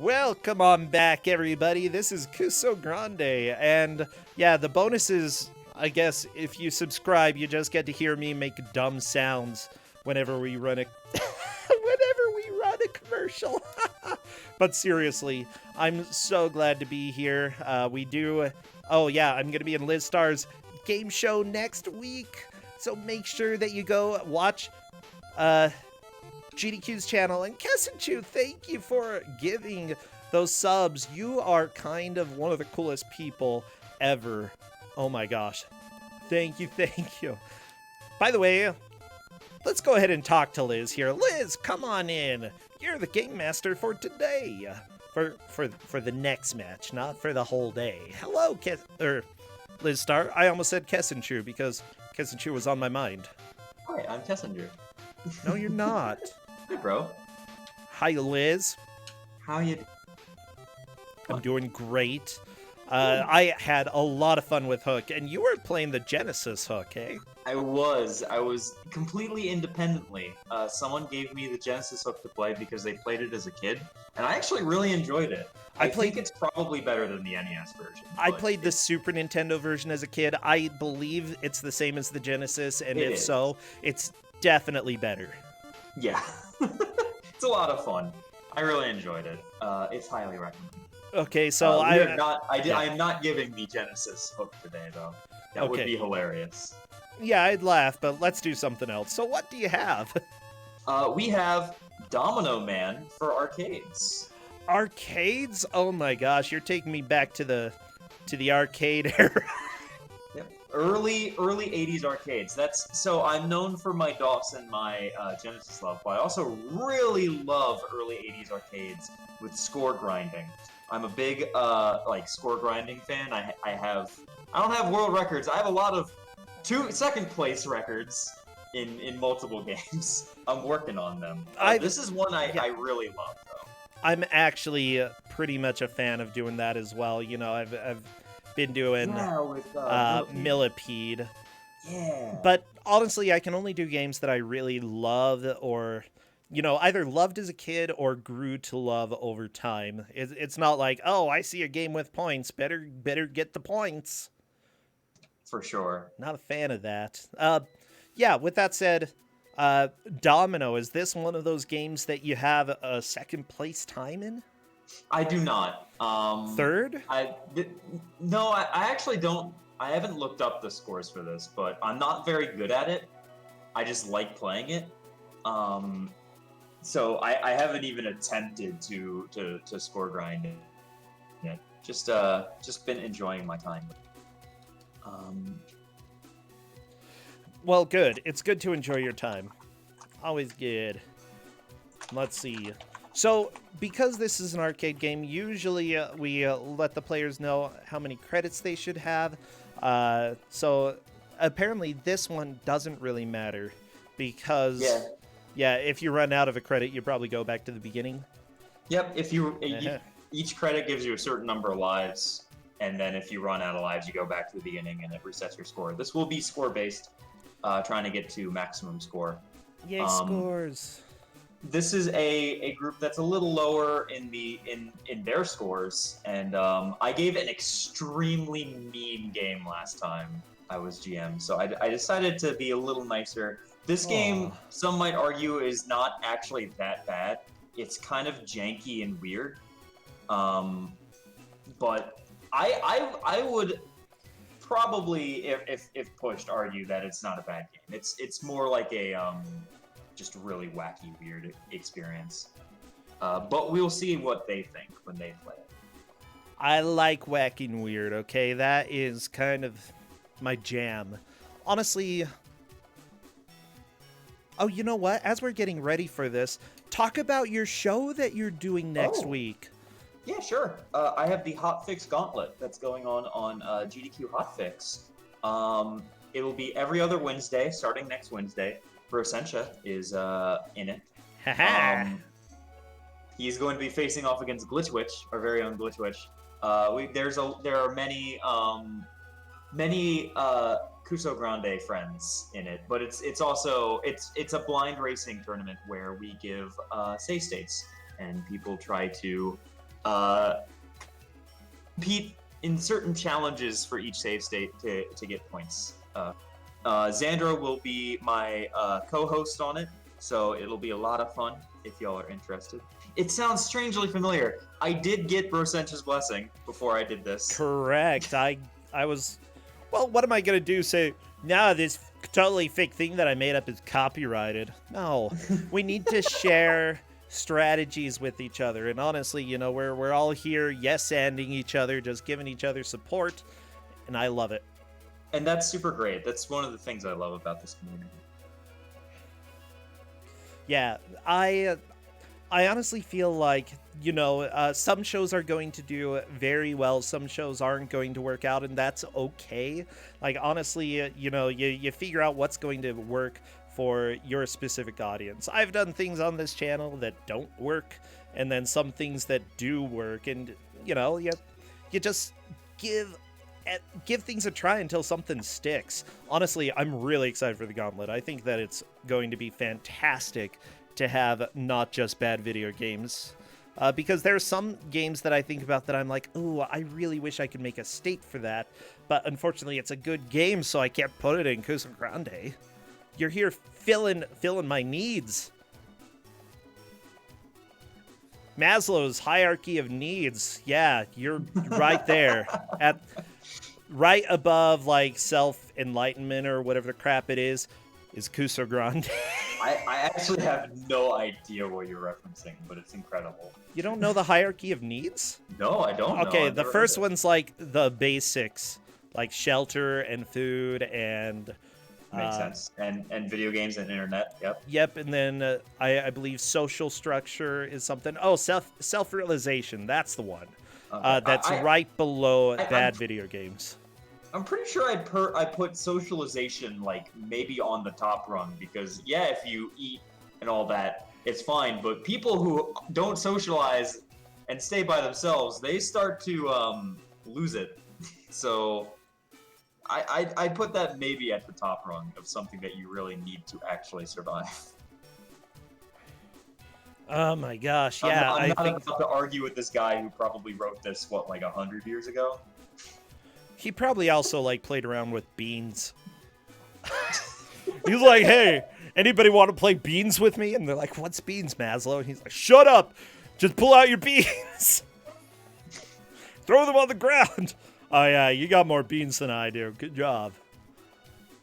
Welcome on back, everybody. This is Ku5ogrande, and yeah, the bonus is, I guess, if you subscribe, you just get to hear me make dumb sounds whenever we run a commercial. But seriously, I'm so glad to be here. Oh yeah, I'm gonna be in Liz Star's game show next week, so make sure that you go watch GDQ's channel. And Kessenchu, thank you for giving those subs. You are kind of one of the coolest people ever. Oh my gosh. Thank you. By the way, let's go ahead and talk to Liz here. Liz, come on in. You're the game master for today. For the next match, not for the whole day. Hello, Liz Star. I almost said Kessenchu because Kessenchu was on my mind. Hi, I'm Kessinger. No, you're not. Hey, bro. Hi, Liz. How you? I'm doing great. I had a lot of fun with Hook, and you were playing the Genesis Hook, eh? I was completely independently. Someone gave me the Genesis Hook to play because they played it as a kid, and I actually really enjoyed it. I think it's probably better than the NES version. I played the Super Nintendo version as a kid. I believe it's the same as the Genesis, and if so, it's definitely better. Yeah. It's a lot of fun. I really enjoyed it. It's highly recommended. Okay, so I am not giving the Genesis Hook today, though. That would be hilarious. Yeah, I'd laugh, but let's do something else. So what do you have? We have Domino Man for arcades. Arcades? Oh my gosh, you're taking me back to the arcade era. Yep. Early 80s arcades. So I'm known for my DOS and my Genesis love, but I also really love early 80s arcades with score grinding. I'm a big score grinding fan. I don't have world records. I have a lot of second place records in multiple games. I'm working on them. This is one I really love, though. I'm actually pretty much a fan of doing that as well. You know, I've been doing Millipede. Yeah. But honestly, I can only do games that I really love or, you know, either loved as a kid or grew to love over time. It's not like, oh, I see a game with points. Better get the points. For sure. Not a fan of that. Yeah, with that said, Domino, is this one of those games that you have a second place time in? I do not. Third? No, I actually don't. I haven't looked up the scores for this, but I'm not very good at it. I just like playing it. So I haven't even attempted to score grind it. Just been enjoying my time. Well, good. It's good to enjoy your time. Always good. Let's see. So, because this is an arcade game, usually we let the players know how many credits they should have. So, apparently this one doesn't really matter because, if you run out of a credit, you probably go back to the beginning. Yep. Each credit gives you a certain number of lives, and then if you run out of lives, you go back to the beginning, and it resets your score. This will be score-based, trying to get to maximum score. Yay, scores! This is a group that's a little lower in their scores, and I gave an extremely mean game last time I was GM, so I decided to be a little nicer. This game, some might argue, is not actually that bad. It's kind of janky and weird, but I would probably, if pushed, argue that it's not a bad game. It's more like a just really wacky, weird experience. But we'll see what they think when they play it. I like wacky and weird, okay? That is kind of my jam. Honestly... Oh, you know what? As we're getting ready for this, talk about your show that you're doing next week. Yeah, sure. I have the Hotfix Gauntlet that's going on GDQ Hotfix. It will be every other Wednesday, starting next Wednesday. Rosentia is in it. He's going to be facing off against Glitchwitch, our very own Glitchwitch. There are many Ku5ogrande friends in it, but it's also a blind racing tournament where we give save states and people try to uh, compete in certain challenges for each save state to get points. Xandro will be my co-host on it, so it'll be a lot of fun if y'all are interested. It sounds strangely familiar. I did get Brosenta's blessing before I did this. Correct. I was. Well, what am I gonna do? Say, no, this totally fake thing that I made up is copyrighted. No, we need to share strategies with each other. And honestly, you know, we're all here yes-anding each other, just giving each other support, and I love it. And that's super great. That's one of the things I love about this community. Yeah, I honestly feel like, you know, some shows are going to do very well, some shows aren't going to work out, and that's okay. Like, honestly, you know, you figure out what's going to work for your specific audience. I've done things on this channel that don't work, and then some things that do work, and, you know, you just give things a try until something sticks. Honestly, I'm really excited for the Gauntlet. I think that it's going to be fantastic to have not just bad video games. Because there are some games that I think about that I'm like, oh, I really wish I could make a state for that. But unfortunately, it's a good game, so I can't put it in Ku5ogrande. You're here filling my needs. Maslow's hierarchy of needs. Yeah, you're right there. Right above, like, self-enlightenment or whatever the crap it is Ku5ogrande. I actually have no idea what you're referencing, but it's incredible. You don't know the hierarchy of needs? No, I don't know. Okay, the first one's like the basics, like shelter and food and... Makes sense. And video games and internet, yep. Yep, and then I believe social structure is something. Oh, self-realization, that's the one. Okay. That's right below bad video games. I'm pretty sure I put socialization like maybe on the top rung because yeah, if you eat and all that, it's fine. But people who don't socialize and stay by themselves, they start to lose it. So I put that maybe at the top rung of something that you really need to actually survive. Oh my gosh, yeah. I'm not about to argue with this guy who probably wrote this, what, like 100 years ago? He probably also, like, played around with beans. He's like, hey, anybody want to play beans with me? And they're like, what's beans, Maslow? And he's like, shut up! Just pull out your beans! Throw them on the ground! Oh yeah, you got more beans than I do. Good job.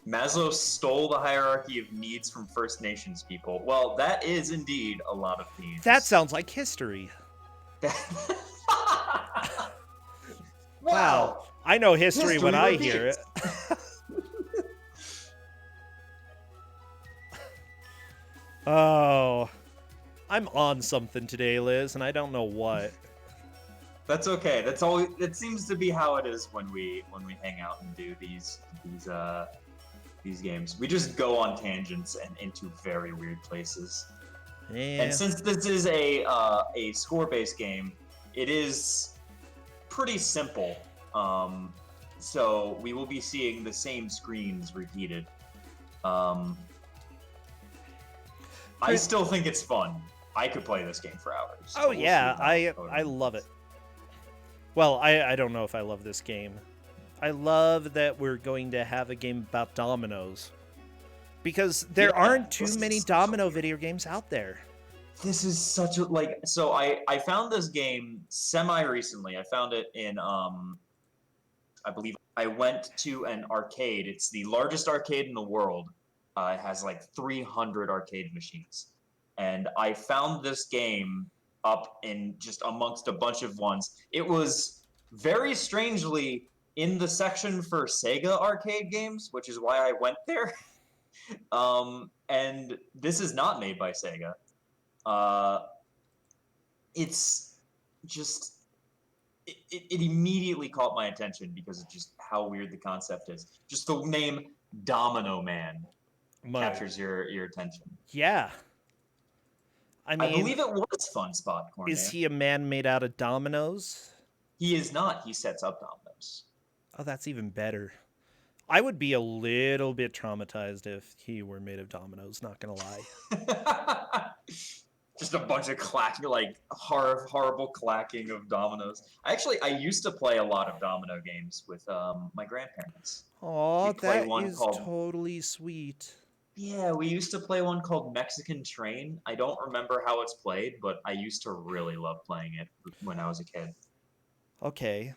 Maslow stole the hierarchy of needs from First Nations people. Well, that is indeed a lot of needs. That sounds like history. Wow. I know history when I hear it. Oh. I'm on something today, Liz, and I don't know what. That's okay. That's all. It seems to be how it is when we hang out and do these games. We just go on tangents and into very weird places. Yeah. And since this is a score-based game, it is pretty simple. So we will be seeing the same screens repeated. I still think it's fun. I could play this game for hours. Oh yeah, I love it. Well, I don't know if I love this game. I love that we're going to have a game about dominoes. Because there aren't too many domino video games out there. This is such a, so I found this game semi-recently. I found it in, I believe I went to an arcade. It's the largest arcade in the world. It has like 300 arcade machines. And I found this game up in just amongst a bunch of ones. It was very strangely in the section for Sega arcade games, which is why I went there. And this is not made by Sega. It's just it immediately caught my attention because of just how weird the concept is. Just the name Domino Man captures your attention. Yeah. I mean, I believe it was Fun Spot Corner. Is he a man made out of dominoes? He is not. He sets up dominoes. Oh, that's even better. I would be a little bit traumatized if he were made of dominoes, not gonna lie. Just a bunch of clacking, like horrible clacking of dominoes. I used to play a lot of domino games with my grandparents. Aw, We'd play that one is called totally sweet. Yeah, we used to play one called Mexican Train. I don't remember how it's played, but I used to really love playing it when I was a kid. Okay.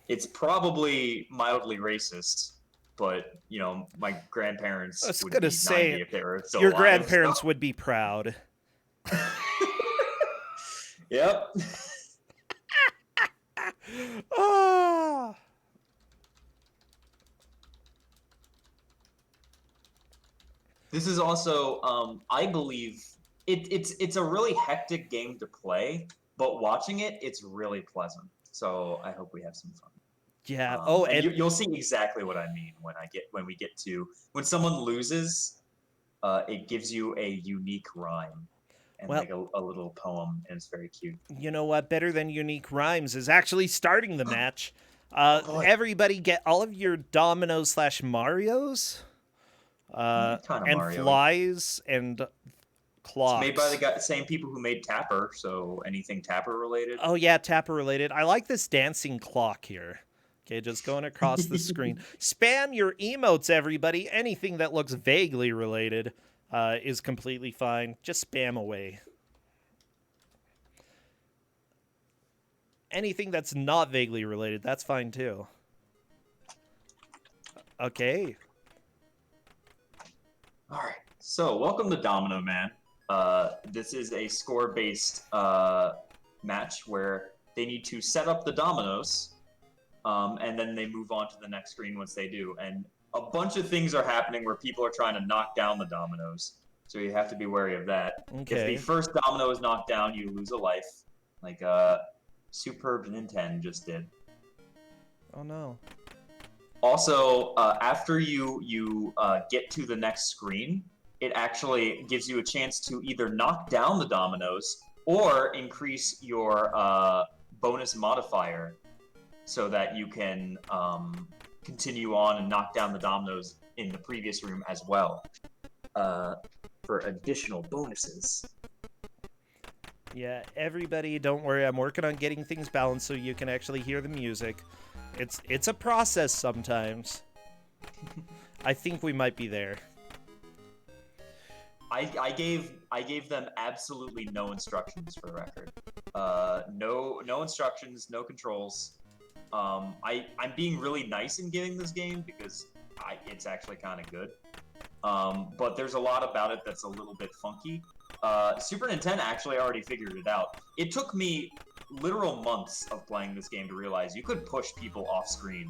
It's probably mildly racist, but my I grandparents was would gonna be 90 say, if they were still your alive. So. grandparents would be proud. Yep. Ah! This is also, I believe, it's a really hectic game to play, but watching it, it's really pleasant. So I hope we have some fun. Yeah. Oh, And and you'll see exactly what I mean when someone loses, it gives you a unique rhyme and well, like a little poem, and it's very cute. you know what? Better than unique rhymes is actually starting the match. Oh boy, Everybody get all of your dominoes slash Marios, kind of and Mario-y. flies and It's made by clocks. same people who made Tapper, so anything Tapper related. Oh yeah, Tapper related. I like this dancing clock here. Okay, just going across the screen. Spam your emotes, everybody. Anything that looks vaguely related is completely fine. Just spam away. Anything that's not vaguely related, that's fine too. Okay. All right, so welcome to Domino Man. This is a score-based match where they need to set up the dominoes, and then they move on to the next screen once they do. And a bunch of things are happening where people are trying to knock down the dominoes, so you have to be wary of that. Okay. If the first domino is knocked down, you lose a life, like Superb Nintendo just did. Oh no. Also, after you get to the next screen, it actually gives you a chance to either knock down the dominoes or increase your bonus modifier so that you can continue on and knock down the dominoes in the previous room as well for additional bonuses. Yeah, everybody, don't worry. I'm working on getting things balanced so you can actually hear the music. It's a process sometimes. I think we might be there. I gave them absolutely no instructions for the record. No instructions, no controls. I'm being really nice in giving this game because it's actually kind of good. But there's a lot about it that's a little bit funky. Super Nintendo actually already figured it out. It took me literal months of playing this game to realize you could push people off screen.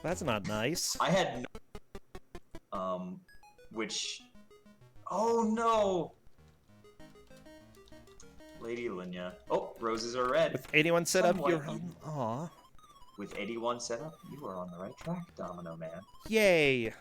That's not nice. I had no, which, oh no, Lady Linya. Oh, roses are red. With 81 set up, Somewhat you're on. Aw. With 81 set up, you are on the right track, Domino Man. Yay.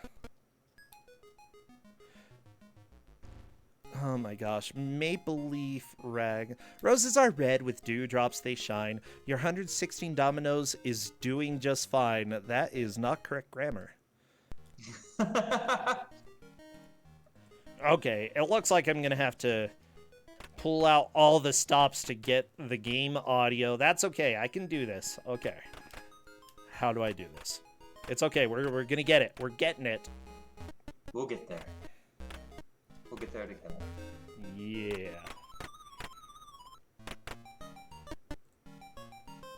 Oh my gosh. Maple leaf rag. Roses are red, with dewdrops they shine. Your 116 dominoes is doing just fine. That is not correct grammar. Okay, it looks like I'm gonna have to pull out all the stops to get the game audio. That's okay. I can do this. Okay. How do I do this? It's okay. We're gonna get it. We're getting it. We'll get there. We'll get there together. Yeah.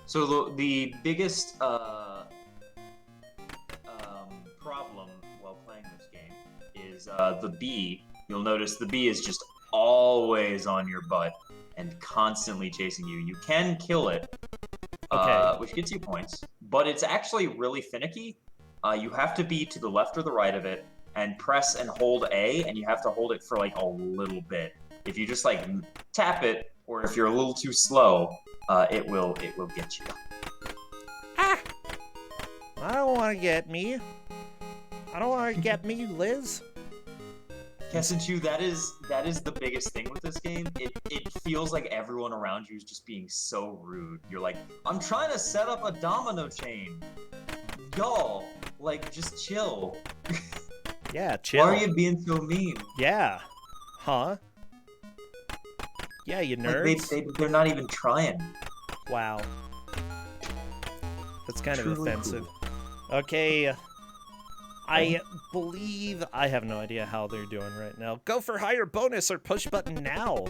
So the biggest problem while playing this game is the bee. You'll notice the bee is just always on your butt and constantly chasing you. You can kill it, Okay. which gets you points, but it's actually really finicky. You have to be to the left or the right of it and press and hold A, and you have to hold it for like a little bit. If you just like tap it, or if you're a little too slow, it will get you. Ah! I don't want to get me. I don't want to get me, Liz. Kessenchu, that is the biggest thing with this game. It feels like everyone around you is just being so rude. You're like, I'm trying to set up a domino chain. Y'all, like, just chill. Yeah, chill. Why are you being so mean? Yeah. Huh? Yeah, you Like nerds. they're not even trying. Wow. That's kind of Truly offensive. cool. Okay, I believe I have no idea how they're doing right now. Go for higher bonus or push button now.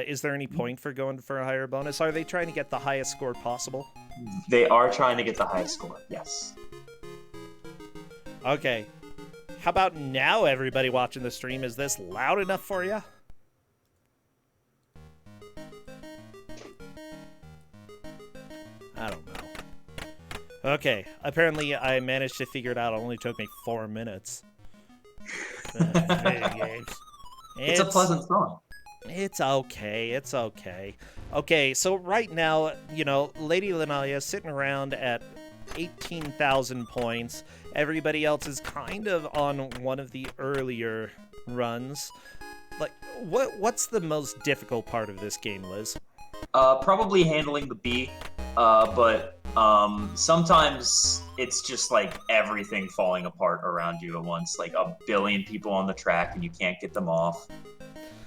Is there any point for going for a higher bonus? Are they trying to get the highest score possible? They are trying to get the highest score. Yes. Okay. How about now, everybody watching the stream? Is this loud enough for you? I don't know. Okay, apparently I managed to figure it out. It only took me 4 minutes. It's a pleasant song. It's okay. It's okay. Okay, so right now, you know, Lady Linalia is sitting around at 18,000 points. Everybody else is kind of on one of the earlier runs. Like, what's the most difficult part of this game, Liz? Probably handling the bee, but sometimes it's just like everything falling apart around you at once, like a billion people on the track and you can't get them off.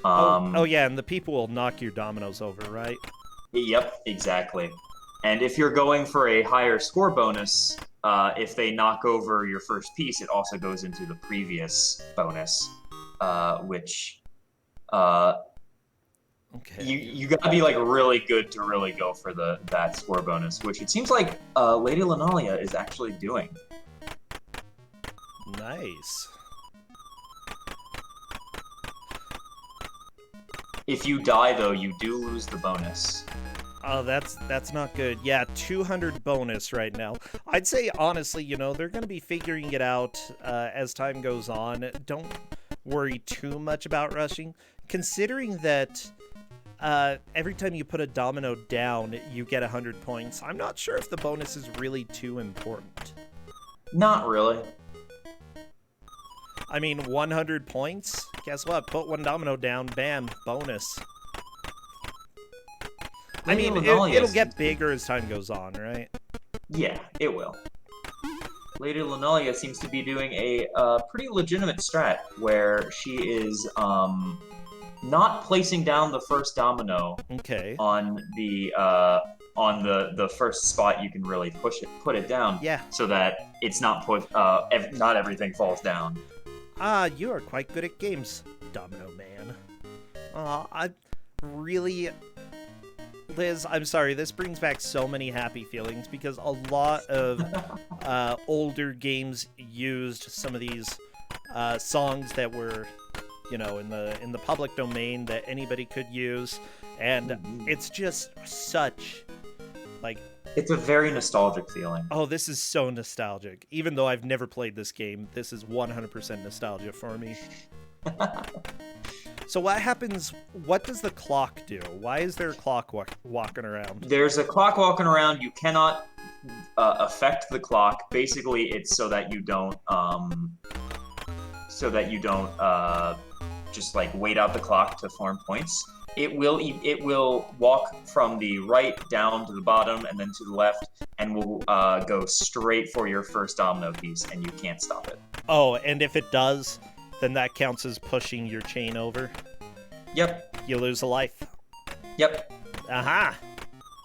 Oh yeah, and the people will knock your dominoes over, right? Yep, exactly. And if you're going for a higher score bonus, if they knock over your first piece, it also goes into the previous bonus, which Okay. you gotta be like really good to really go for that score bonus, which it seems like Lady Linalia is actually doing. Nice. If you die though, you do lose the bonus. Oh, that's not good. Yeah, 200 bonus right now. I'd say, honestly, you know, they're going to be figuring it out as time goes on. Don't worry too much about rushing. Considering that every time you put a domino down, you get 100 points, I'm not sure if the bonus is really too important. Not really. I mean, 100 points? Guess what? Put one domino down, bam, bonus. I mean, it'll get bigger as time goes on, right? Yeah, it will. Lady Linalia seems to be doing a pretty legitimate strat where she is not placing down the first domino on the first spot you can really put it down. Yeah. So that it's not not everything falls down. Ah, you are quite good at games, Domino Man. I really... Liz, I'm sorry, this brings back so many happy feelings because a lot of older games used some of these songs that were, you know, in the public domain that anybody could use, and it's just such, like... It's a very nostalgic feeling. Oh, this is so nostalgic. Even though I've never played this game, this is 100% nostalgia for me. So what happens, what does the clock do? Why is there a clock walking around? There's a clock walking around. You cannot affect the clock. Basically, it's so that you don't just like wait out the clock to farm points. It will walk from the right down to the bottom and then to the left, and will go straight for your first domino piece, and you can't stop it. Oh, and if it does, then that counts as pushing your chain over. Yep. You lose a life. Yep. Aha.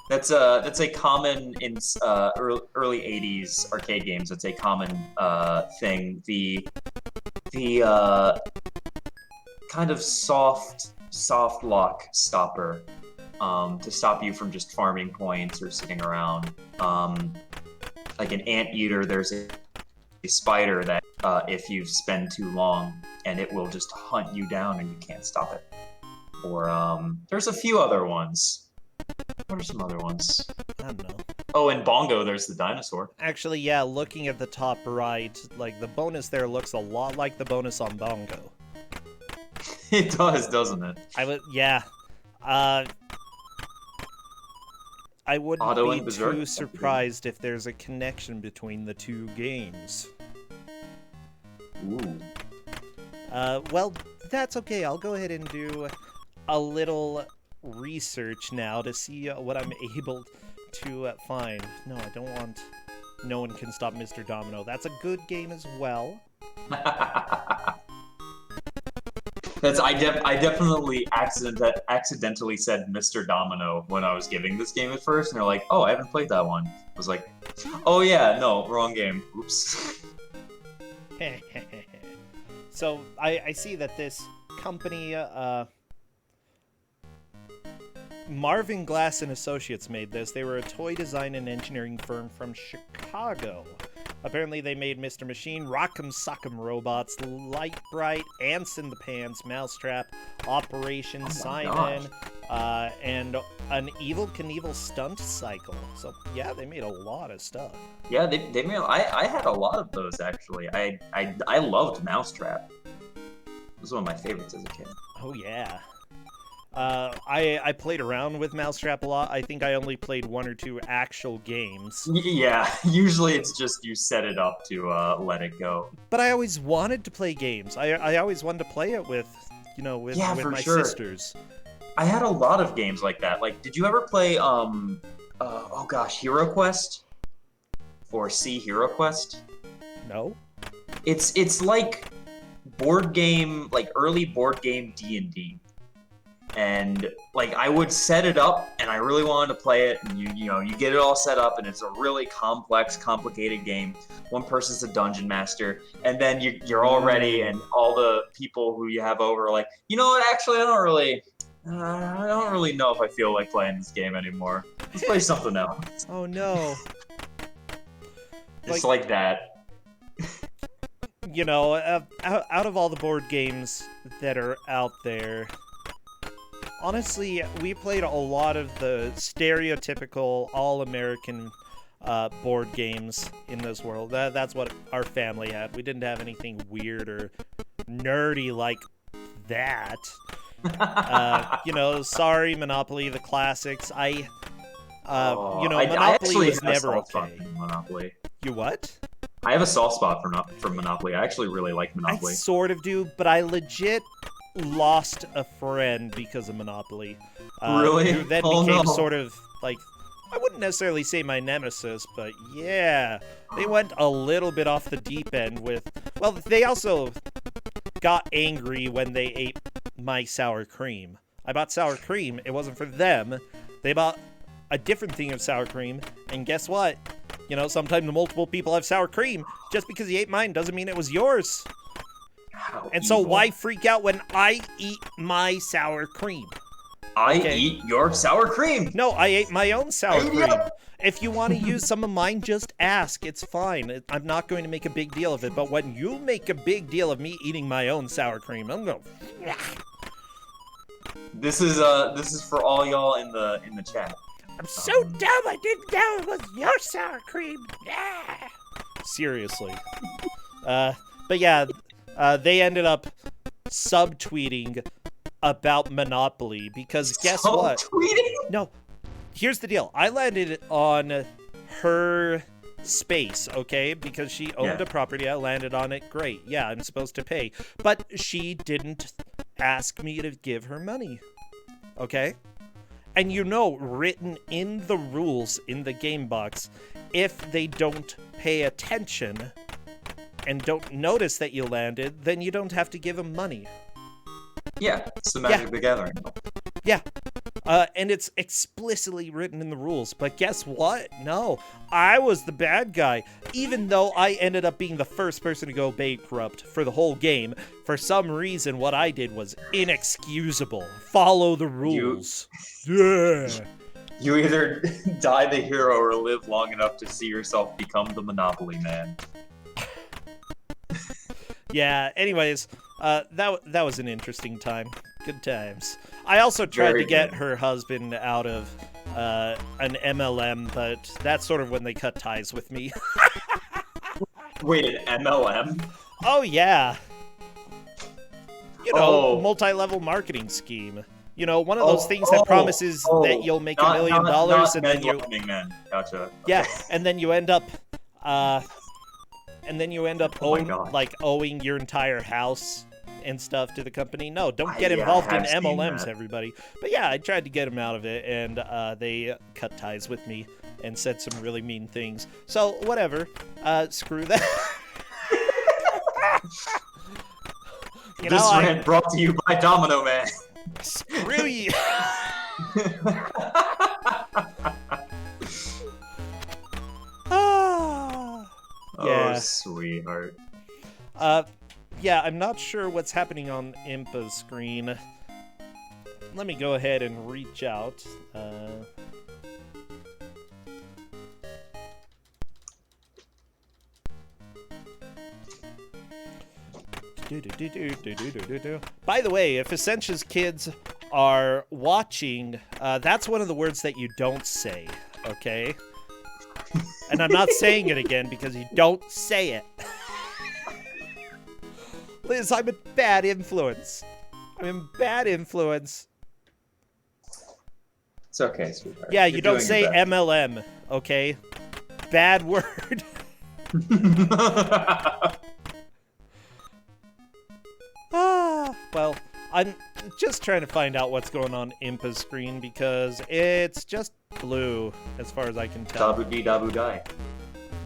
That's a common in early '80s arcade games. It's a common thing. The kind of soft lock stopper to stop you from just farming points or sitting around. Like an anteater, there's a spider that if you spend too long, and it will just hunt you down and you can't stop it. Or there's a few other ones. What are some other ones? I don't know. Oh, in Bongo, there's the dinosaur. Actually, yeah, looking at the top right, like the bonus there looks a lot like the bonus on Bongo. It does, doesn't it? Yeah. I wouldn't be too surprised if there's a connection between the two games. Ooh. Well, that's okay. I'll go ahead and do a little research now to see what I'm able to find. No, I don't want No One Can Stop Mr. Domino. That's a good game as well. I definitely accidentally said Mr. Domino when I was giving this game at first, and they're like, "Oh, I haven't played that one." I was like, "Oh yeah, no, wrong game. Oops." So I see that this company, Marvin Glass and Associates made this. They were a toy design and engineering firm from Chicago. Apparently they made Mr. Machine, Rock'em Sock'em Robots, Light Bright, Ants in the Pants, Mousetrap, Operation Simon, and an Evel Knievel stunt cycle. So yeah, they made a lot of stuff. Yeah, they made. I had a lot of those actually. I loved Mousetrap. It was one of my favorites as a kid. Oh yeah. I played around with Mousetrap a lot. I think I only played 1 or 2 actual games. Yeah, usually it's just you set it up to let it go. But I always wanted to play games. I always wanted to play it with, with my sisters. I had a lot of games like that. Like, did you ever play Hero Quest? Or Hero Quest? No. It's like board game, like early board game D&D. And like I would set it up, and I really wanted to play it. And you get it all set up, and it's a really complex, complicated game. One person's a dungeon master, and then you're all ready, and all the people who you have over are like, you know what? Actually, I don't really know if I feel like playing this game anymore. Let's play something else. Oh no! Just like that. Out of all the board games that are out there. Honestly, we played a lot of the stereotypical all-American board games in this world. That's what our family had. We didn't have anything weird or nerdy like that. Sorry, Monopoly, the classics. Monopoly was never okay. Monopoly. You what? I have a soft spot for Monopoly. I actually really like Monopoly. I sort of do, but I legit lost a friend because of Monopoly. Really? Who then became sort of like, I wouldn't necessarily say my nemesis, but yeah, they went a little bit off the deep end with. Well, they also got angry when they ate my sour cream. I bought sour cream. It wasn't for them. They bought a different thing of sour cream, and guess what? Sometimes multiple people have sour cream. Just because you ate mine doesn't mean it was yours. So why freak out when I eat my sour cream? I eat your sour cream. No, I ate my own sour cream. If you want to use some of mine, just ask. It's fine. I'm not going to make a big deal of it. But when you make a big deal of me eating my own sour cream, I'm going. This is for all y'all in the chat. I'm so dumb. I didn't know it was your sour cream. Yeah. Seriously. But yeah. They ended up subtweeting about Monopoly because guess what? Subtweeting? No, here's the deal. I landed on her space, okay? Because she owned a property. I landed on it. Great. Yeah, I'm supposed to pay. But she didn't ask me to give her money, okay? And written in the rules in the game box, if they don't pay attention and don't notice that you landed, then you don't have to give them money. Yeah, it's the Magic the Gathering. Yeah. And it's explicitly written in the rules. But guess what? No, I was the bad guy. Even though I ended up being the first person to go bankrupt for the whole game, for some reason what I did was inexcusable. Follow the rules. Yeah. You either die the hero or live long enough to see yourself become the Monopoly Man. Yeah, anyways, that was an interesting time. Good times. I also tried to get her husband out of an MLM, but that's sort of when they cut ties with me. Wait, an MLM? Oh, yeah. Multi-level marketing scheme. One of those things that promises that you'll make $1 million and then you... Gotcha. Yeah, and then you end up... owing your entire house and stuff to the company. No, don't get involved in MLMs, everybody. But yeah, I tried to get him out of it, and they cut ties with me and said some really mean things. So, whatever. Screw that. You This know, rant brought to you by Domino Man. screw you. Ah, yeah. Oh, sweetheart. Yeah, I'm not sure what's happening on Impa's screen. Let me go ahead and reach out. By the way, if Essentia's kids are watching, that's one of the words that you don't say, okay? And I'm not saying it again because you don't say it. Liz, I'm a bad influence. I'm a bad influence. It's okay, sweetheart. Yeah, You're you don't doing say your best. MLM, okay? Bad word. Well, I'm just trying to find out what's going on Impa's screen because it's just blue as far as I can tell. Dabu dee dabu die.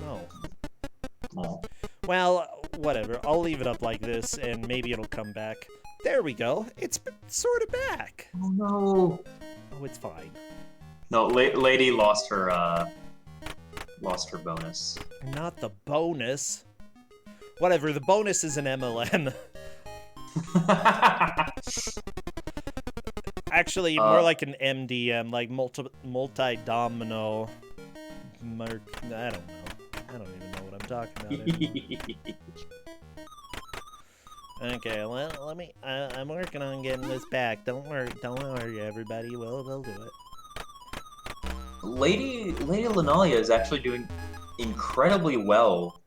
No. Oh. Well, whatever. I'll leave it up like this and maybe it'll come back. There we go. It's sort of back. Oh no. Oh, it's fine. No, lady lost her bonus. Not the bonus. Whatever, the bonus is an MLM. Actually, more like an MDM, like multi-domino. I don't know. I don't even know what I'm talking about anymore. Okay, let me. I'm working on getting this back. Don't worry, everybody. We'll do it. Lady Linalia is actually doing incredibly well,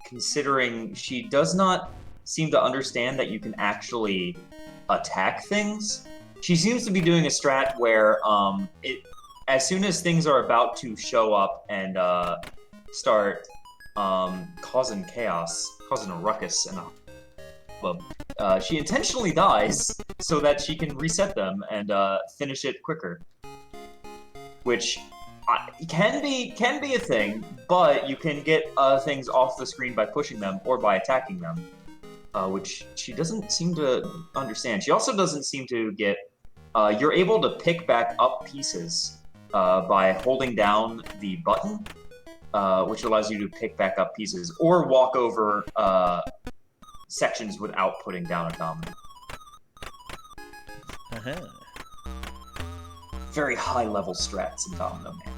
considering she does not seem to understand that you can actually attack things. She seems to be doing a strat where as soon as things are about to show up and start causing chaos, causing a ruckus and she intentionally dies so that she can reset them and finish it quicker. Which can be a thing, but you can get things off the screen by pushing them or by attacking them, which she doesn't seem to understand. She also doesn't seem to get. You're able to pick back up pieces by holding down the button, which allows you to pick back up pieces or walk over sections without putting down a domino. Very high-level strats in Domino Man.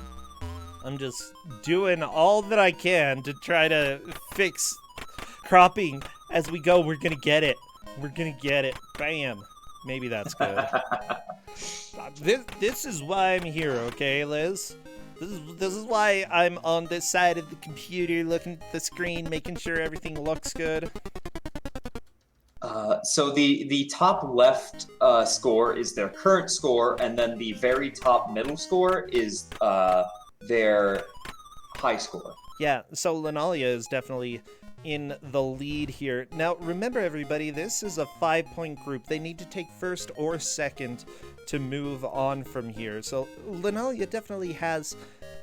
I'm just doing all that I can to try to fix cropping as we go. We're gonna get it. We're gonna get it. Bam. Maybe that's good. This is why I'm here, okay, Liz? This is why I'm on this side of the computer, looking at the screen, making sure everything looks good. So the top left score is their current score, and then the very top middle score is their high score. Yeah, so Linalia is definitely in the lead here. Now, remember everybody, this is a 5-point group. They need to take first or second to move on from here. So Linalia definitely has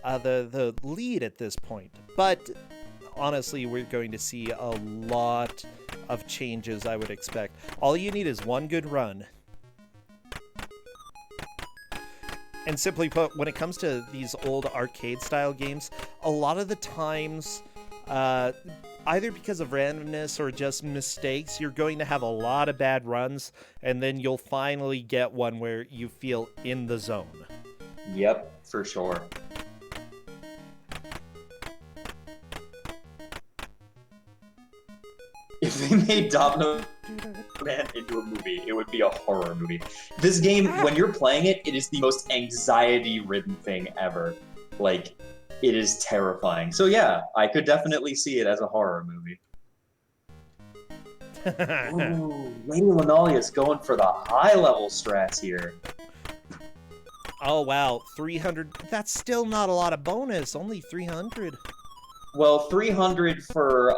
the lead at this point. But honestly, we're going to see a lot of changes, I would expect. All you need is one good run. And simply put, when it comes to these old arcade-style games, a lot of the times, either because of randomness or just mistakes, you're going to have a lot of bad runs, and then you'll finally get one where you feel in the zone. Yep, for sure. If they made Domino Man into a movie, it would be a horror movie. This game, when you're playing it, it is the most anxiety-ridden thing ever. Like, it is terrifying. So yeah, I could definitely see it as a horror movie. Ooh, Lady Linalia is going for the high-level strats here. Oh wow, 300. That's still not a lot of bonus. Only 300. Well, 300 for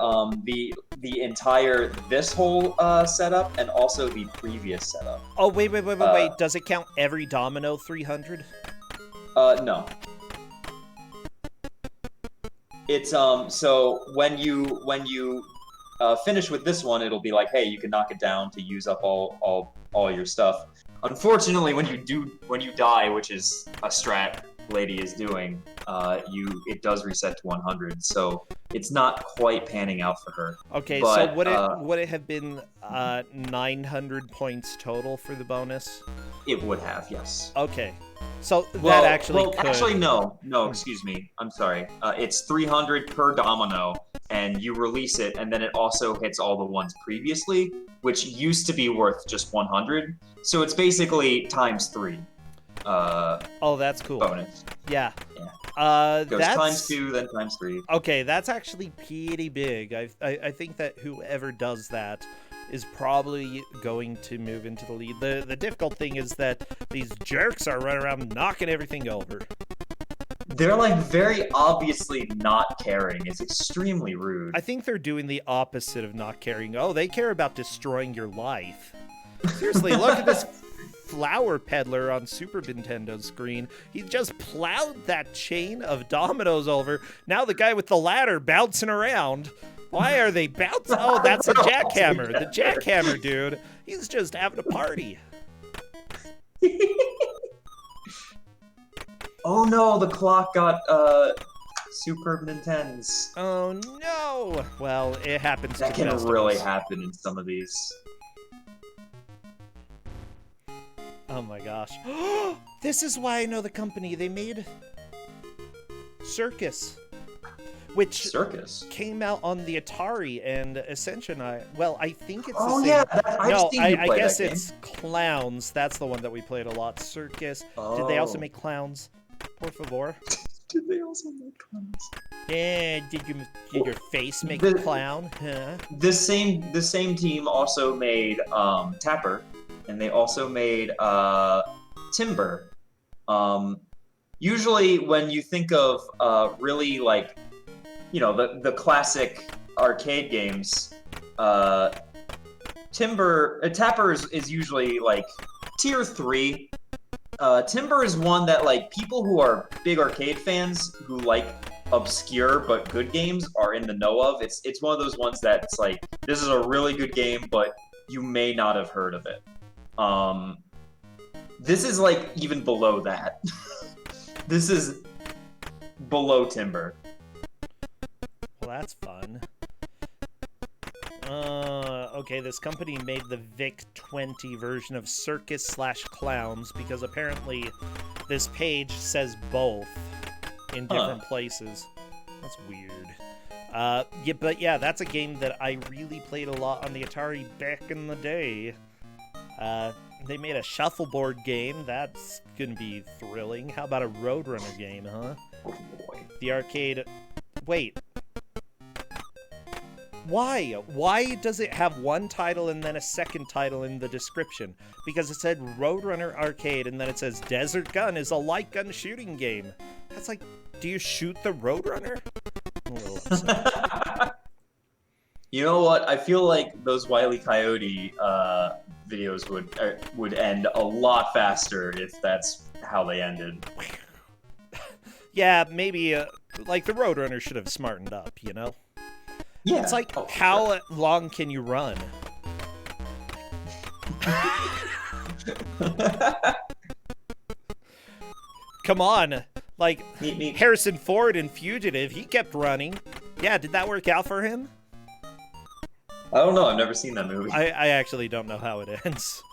the entire this whole setup and also the previous setup. Oh wait. Does it count every domino 300? No. It's so when you finish with this one, it'll be like, hey, you can knock it down to use up all your stuff. Unfortunately, when you die, which is a strat lady is doing, it does reset to 100. So it's not quite panning out for her. Okay, but, so would it have been 900 points total for the bonus? It would have, yes. Okay. So that actually could... Actually, no, excuse me. I'm sorry. It's 300 per domino, and you release it, and then it also hits all the ones previously, which used to be worth just 100. So it's basically times 3. Oh, that's cool. Bonus. Yeah. It goes times 2, then times 3. Okay, that's actually pretty big. I think that whoever does that is probably going to move into the lead. The difficult thing is that these jerks are running around knocking everything over. They're like very obviously not caring. It's extremely rude. I think they're doing the opposite of not caring. Oh, they care about destroying your life. Seriously, look at this flower peddler on Super Nintendo's screen. He just plowed that chain of dominoes over. Now the guy with the ladder bouncing around. Why are they bouncing? Oh, that's a jackhammer. The jackhammer dude. He's just having a party. Oh no, the clock got Super Nintendo's. Oh no. Well, it happens. That can really happen in some of these. Oh my gosh. This is why I know the company. They made Circus. Which came out on the Atari and Ascension. I think it's the same. Yeah, I guess it's Clowns. That's the one that we played a lot. Circus. Oh. Did they also make Clowns? Por favor. Did they also make Clowns? Yeah, did your face make a clown? Huh? The same team also made Tapper, and they also made Timber. Usually when you think of really like, you know, the classic arcade games, Tapper is usually like tier 3. Timber is one that like people who are big arcade fans who like obscure but good games are in the know of. It's one of those ones that's like, this is a really good game, but you may not have heard of it. This is like even below that. This is below Timber. Well, that's fun. Okay, this company made the VIC-20 version of Circus/Clowns because apparently this page says both in different places. That's weird. But yeah, that's a game that I really played a lot on the Atari back in the day. They made a shuffleboard game. That's gonna be thrilling. How about a Roadrunner game, huh? Oh boy. The arcade... Wait. Why? Why does it have one title and then a second title in the description? Because it said Roadrunner Arcade and then it says Desert Gun is a light gun shooting game. That's like, do you shoot the Roadrunner? I'm a little upset. You know what? I feel like those Wile E. Coyote videos would end a lot faster if that's how they ended. Yeah, maybe like the Roadrunner should have smartened up, you know? Yeah. It's like, how long can you run? Come on. Like, Harrison Ford in Fugitive, he kept running. Yeah, did that work out for him? I don't know. I've never seen that movie. I actually don't know how it ends.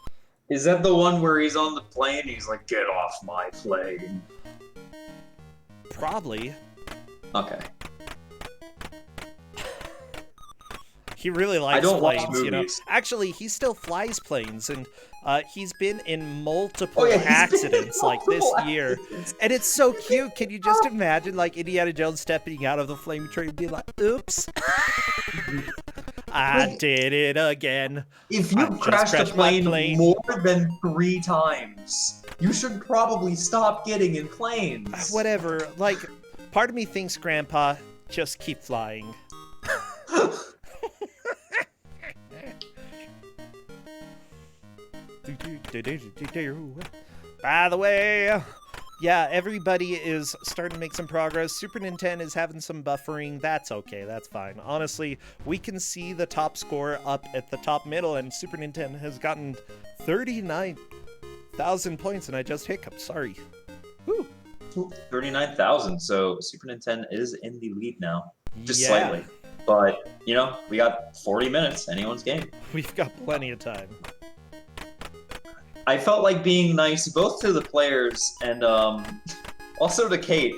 Is that the one where he's on the plane and he's like, get off my plane? Probably. Okay. He really likes planes, you know. Movies. Actually, he still flies planes, and he's been in multiple accidents like this year. And it's so cute. Can you just imagine, like, Indiana Jones stepping out of the flame train and being like, oops. I did it again. If you crashed a plane more than 3 times, you should probably stop getting in planes. Whatever. Like, part of me thinks, Grandpa, just keep flying. By the way, Yeah, everybody is starting to make some progress. Super Nintendo is having some buffering. That's okay. That's fine. Honestly, we can see the top score up at the top middle, and Super Nintendo has gotten 39,000 points, and I just hiccuped. Sorry. Woo. 39,000. So Super Nintendo is in the lead now, just Yeah. slightly. But you know, we got 40 minutes. Anyone's game. We've got plenty of time. I felt like being nice both to the players and also to Kate,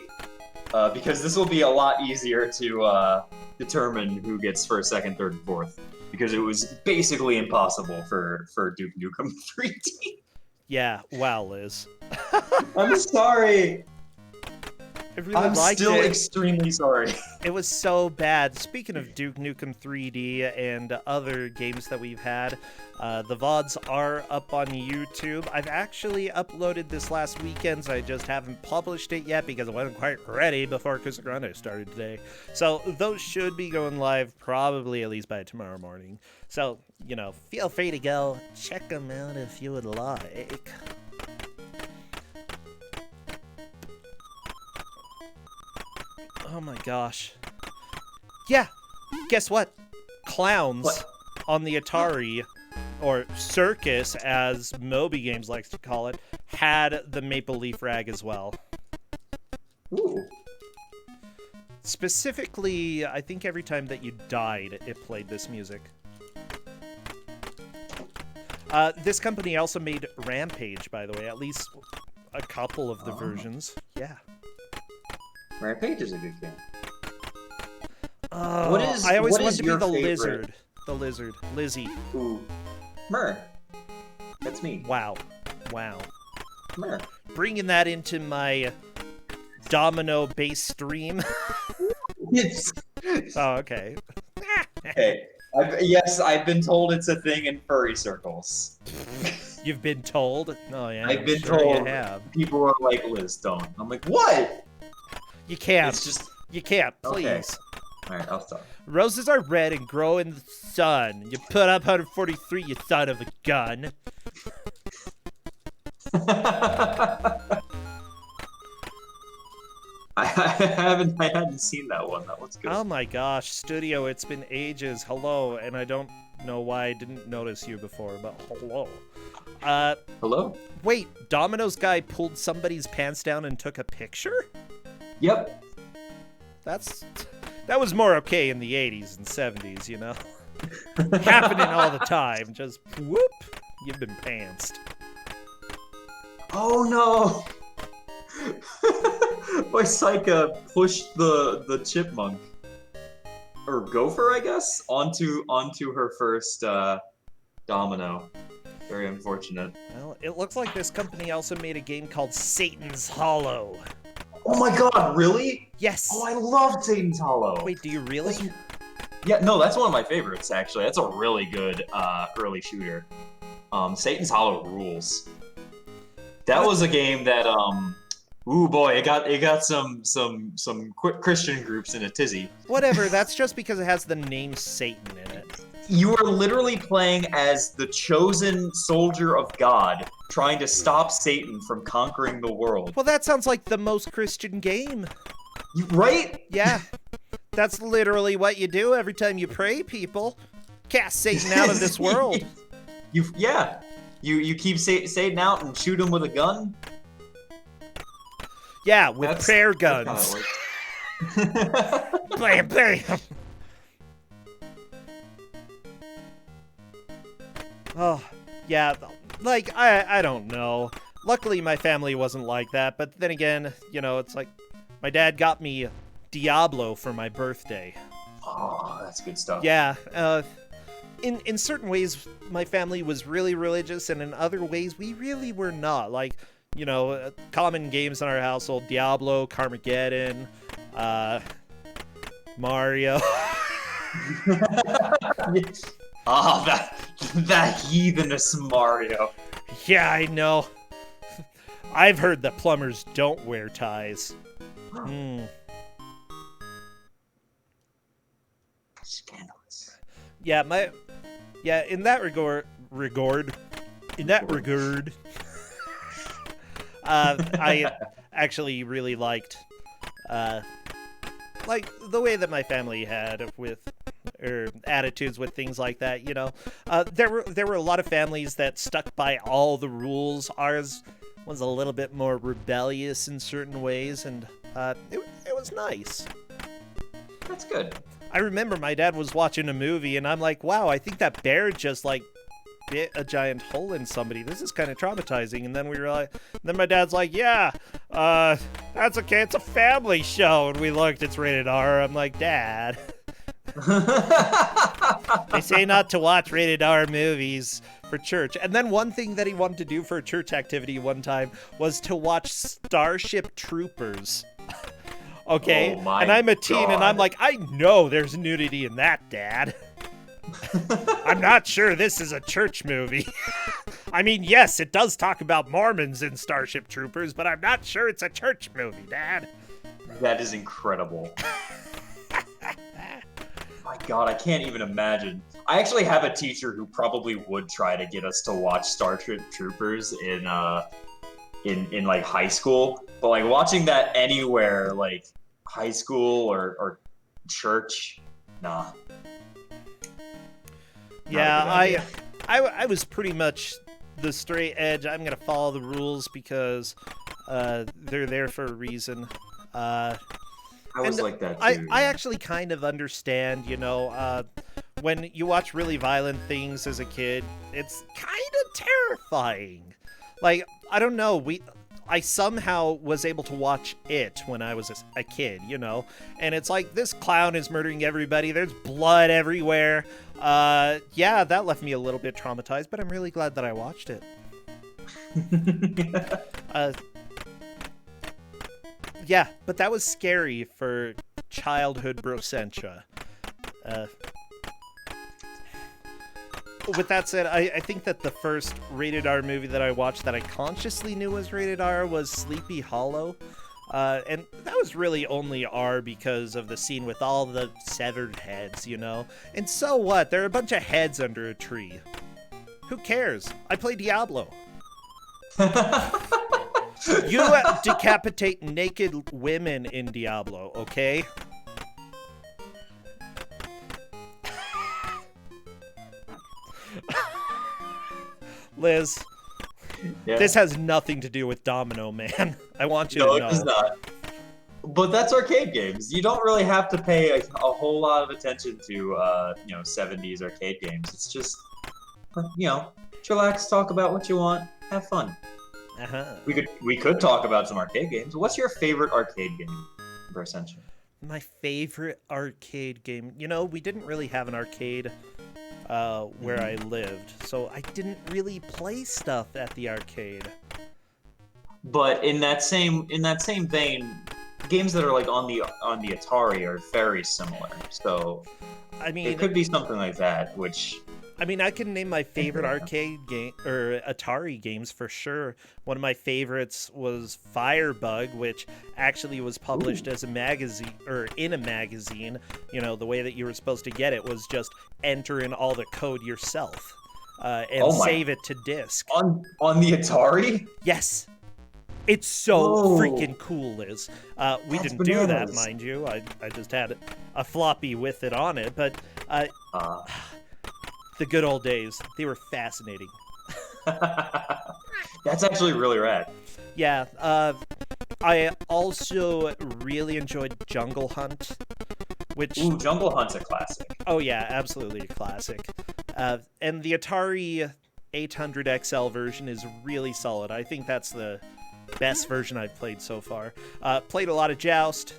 because this will be a lot easier to determine who gets first, second, third, and fourth. Because it was basically impossible for Duke Nukem 3D. Yeah, wow, Liz. I'm sorry. I really I'm liked still it. extremely sorry. It was so bad. Speaking of Duke Nukem 3D and other games that we've had, the VODs are up on YouTube. I've actually uploaded this last weekend, so I just haven't published it yet because I wasn't quite ready before Ku5ogrande started today. So those should be going live probably at least by tomorrow morning. So, you know, feel free to go check them out if you would like. Oh my gosh. Yeah, guess what? Clowns What? on the Atari, or Circus as Moby Games likes to call it, had the Maple Leaf Rag as well. Ooh. Specifically, I think every time that you died, it played this music. This company also made Rampage, by the way, at least a couple of the versions. Yeah. Rampage is a good game. Oh, I always what want is to be your the favorite? lizard. The lizard. Lizzie. Ooh. Mer. That's me. Wow. Wow. Mer. Bringing that into my Domino base stream. It's... Oh, okay. Okay. I've been told it's a thing in furry circles. You've been told? Oh, yeah. I've been sure told. You have. People are like, Liz, don't. I'm like, what? You can't. It's just... You can't, please. Okay. Alright, I'll stop. Roses are red and grow in the sun. You put up 143, you son of a gun. I hadn't seen that one. That one's good. Oh my gosh, Studio, it's been ages. Hello, and I don't know why I didn't notice you before, but hello. Hello? Wait, Domino's guy pulled somebody's pants down and took a picture? Yep. That was more okay in the 80s and 70s, you know? Happening all the time. Just whoop, you've been pantsed. Oh no! My Psycha pushed the chipmunk, or gopher, I guess, onto her first domino. Very unfortunate. Well, it looks like this company also made a game called Satan's Hollow. Oh my god, really? Yes. Oh, I love Satan's Hollow. Wait, do you really? Yeah, no, that's one of my favorites, actually. That's a really good early shooter. Satan's Hollow rules. That was a game that, ooh boy, it got some Christian groups in a tizzy. Whatever, that's just because it has the name Satan in it. You are literally playing as the chosen soldier of God, trying to stop Satan from conquering the world. Well, that sounds like the most Christian game. Right? Yeah. That's literally what you do every time you pray, people. Cast Satan out of this world. You keep Satan out and shoot him with a gun? Yeah, with That's prayer how guns. it works. Bam, bam. Oh, yeah, like, I don't know. Luckily, my family wasn't like that, but then again, you know, it's like, my dad got me Diablo for my birthday. Oh, that's good stuff. Yeah, in certain ways, my family was really religious, and in other ways, we really were not. Like, you know, common games in our household, Diablo, Carmageddon, Mario. That heathenous Mario. Yeah, I know. I've heard that plumbers don't wear ties. Scandalous. Yeah, in that regard, I actually really liked, like the way that my family had with, or attitudes with things like that. You know, there were a lot of families that stuck by all the rules. Ours was a little bit more rebellious in certain ways, and it was nice. That's good. I remember my dad was watching a movie, and I'm like, wow, I think that bear just like bit a giant hole in somebody. This is kind of traumatizing. And then we were like, then my dad's like, yeah, that's okay. It's a family show. And we looked, it's rated R. I'm like, Dad, they say not to watch rated R movies for church. And then one thing that he wanted to do for a church activity one time was to watch Starship Troopers. Okay, oh my and I'm a teen, God. and I'm like, I know there's nudity in that, Dad. I'm not sure this is a church movie. I mean, yes, it does talk about Mormons in Starship Troopers, but I'm not sure it's a church movie, Dad. That is incredible. My God, I can't even imagine. I actually have a teacher who probably would try to get us to watch Starship Troopers in like high school, but like watching that anywhere, like high school or church, nah. Yeah, I was pretty much the straight edge. I'm gonna follow the rules because they're there for a reason. I was like that too. I actually kind of understand, you know, when you watch really violent things as a kid, it's kind of terrifying. Like, I don't know, I somehow was able to watch it when I was a kid, you know? And it's like, this clown is murdering everybody, there's blood everywhere. Yeah, that left me a little bit traumatized, but I'm really glad that I watched it. Yeah, but that was scary for childhood Brossentia. With that said, I think that the first rated R movie that I watched that I consciously knew was rated R was Sleepy Hollow. And that was really only R because of the scene with all the severed heads, you know? And so what? There are a bunch of heads under a tree. Who cares? I play Diablo. You decapitate naked women in Diablo, okay? Liz, Yeah. this has nothing to do with Domino Man. I want you to know. No, it does not. But that's arcade games. You don't really have to pay a whole lot of attention to 70s arcade games. It's just chillax, talk about what you want, have fun. Uh-huh. We could talk about some arcade games. What's your favorite arcade game, Brossentia? My favorite arcade game. You know, we didn't really have an arcade where I lived, so I didn't really play stuff at the arcade. But in that same vein, games that are like on the Atari are very similar. So I mean, it could be something like that, which I mean, I can name my favorite arcade game or Atari games for sure. One of my favorites was Firebug, which actually was published as a magazine or in a magazine. You know, the way that you were supposed to get it was just enter in all the code yourself and save it to disk. On the Atari? Yes. It's so freaking cool, Liz. We That's didn't do that, bananas. mind you. I just had a floppy with it on it, but the good old days, they were fascinating. That's actually really rad. Yeah, I also really enjoyed Jungle Hunt, which... Ooh, Jungle Hunt's a classic. Oh yeah, absolutely a classic. And the Atari 800 XL version is really solid. I think that's the best version I've played so far. Played a lot of Joust,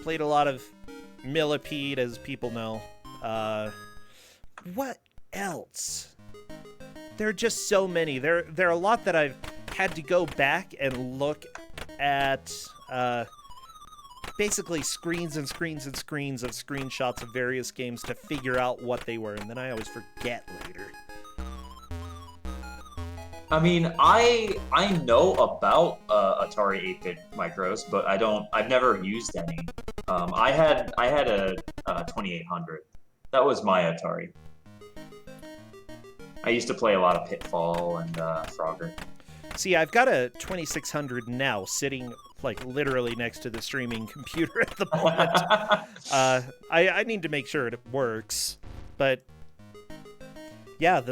played a lot of Millipede, as people know. What else? There are just so many. There are a lot that I've had to go back and look at basically screens and screens and screens of screenshots of various games to figure out what they were, and then I always forget later. I mean, I know about Atari 8-bit micros, but I've never used any. I had a 2800. That was my Atari. I used to play a lot of Pitfall and Frogger. See, I've got a 2600 now sitting like literally next to the streaming computer at the moment. I need to make sure it works, but yeah.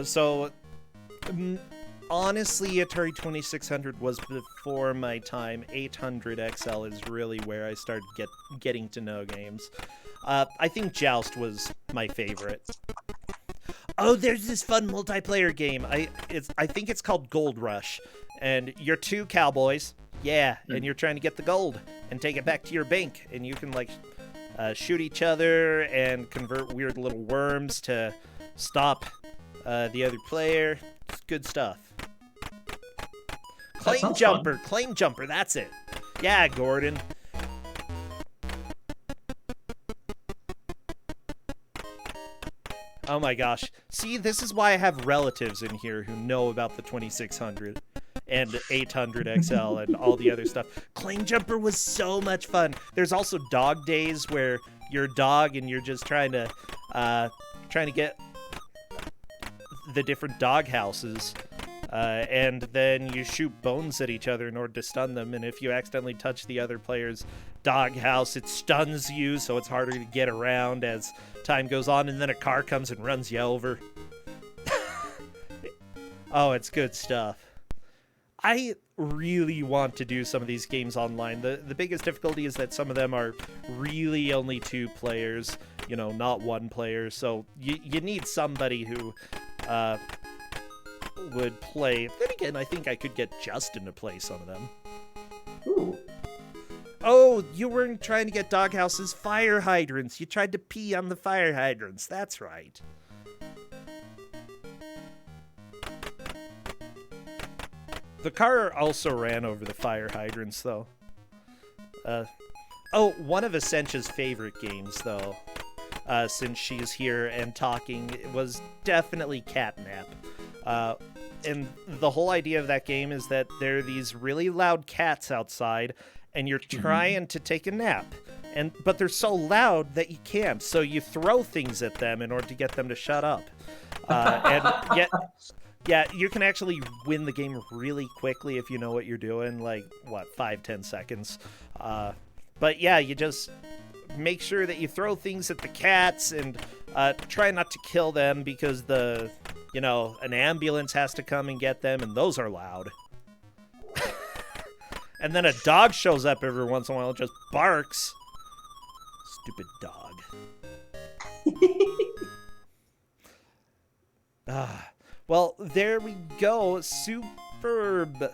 Honestly, Atari 2600 was before my time. 800 XL is really where I started getting to know games. I think Joust was my favorite. Oh, there's this fun multiplayer game. I think it's called Gold Rush, and you're two cowboys. Yeah, and you're trying to get the gold and take it back to your bank, and you can like shoot each other and convert weird little worms to stop the other player. It's good stuff. Claim jumper, that's it. Yeah, Gordon. Oh my gosh. See, this is why I have relatives in here who know about the 2600 and 800 XL and all the other stuff. Claim jumper was so much fun. There's also dog days where you're a dog and you're just trying to get the different dog houses. And then you shoot bones at each other in order to stun them, and if you accidentally touch the other player's doghouse, it stuns you, so it's harder to get around as time goes on, and then a car comes and runs you over. Oh, it's good stuff. I really want to do some of these games online. The biggest difficulty is that some of them are really only 2 players, you know, not 1 player, so you need somebody who would play. Then again, I think I could get Justin to play some of them. Ooh. Oh, you weren't trying to get doghouses, fire hydrants. You tried to pee on the fire hydrants. That's right. The car also ran over the fire hydrants, though. Oh, one of Essentia's favorite games, though, since she's here and talking, was definitely Catnap. And the whole idea of that game is that there are these really loud cats outside, and you're trying to take a nap. But they're so loud that you can't, so you throw things at them in order to get them to shut up. Yeah, you can actually win the game really quickly if you know what you're doing, like, 5-10 seconds. But yeah, you just make sure that you throw things at the cats and try not to kill them because an ambulance has to come and get them, and those are loud. And then a dog shows up every once in a while and just barks. Stupid dog. Well, there we go. Superb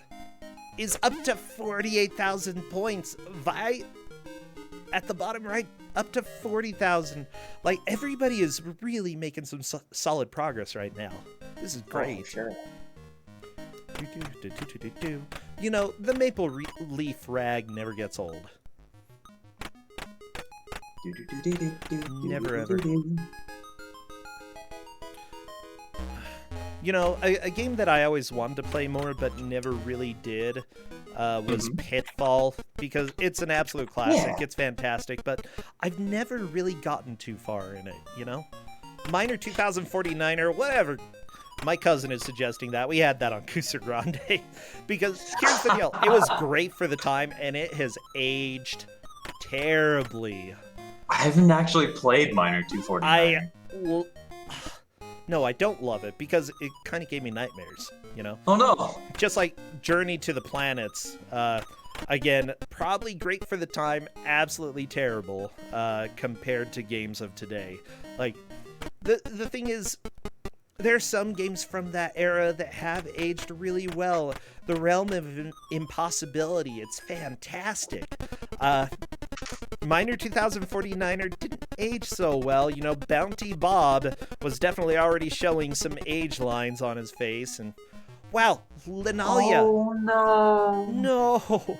is up to 48,000 points. Vi at the bottom right, up to 40,000. Like, everybody is really making some solid progress right now. This is great. Oh, sure. You know, the maple leaf rag never gets old. Never ever. You know, a game that I always wanted to play more but never really did was Pitfall, because it's an absolute classic. Yeah. It's fantastic, but I've never really gotten too far in it, you know? Miner 2049er, whatever. My cousin is suggesting that. We had that on Ku5ogrande. Because here's the deal. It was great for the time, and it has aged terribly. I haven't actually played Miner 249. No, I don't love it, because it kind of gave me nightmares, you know? Oh, no. Just like Journey to the Planets. Again, probably great for the time, absolutely terrible compared to games of today. Like, the thing is, there are some games from that era that have aged really well. The Realm of Impossibility, it's fantastic. Miner 2049er didn't age so well. You know, Bounty Bob was definitely already showing some age lines on his face. And wow, Linalia. Oh, no. No.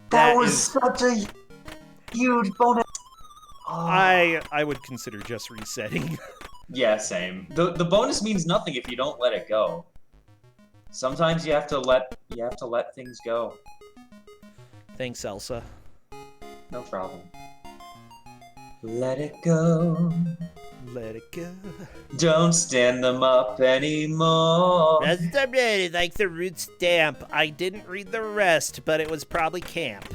That was such a huge bonus. Oh. I would consider just resetting. Yeah, same. The bonus means nothing if you don't let it go. Sometimes you have to let things go. Thanks, Elsa. No problem. Let it go. let it go. Don't stand them up anymore. That's like the root stamp. I didn't read the rest, but it was probably camp.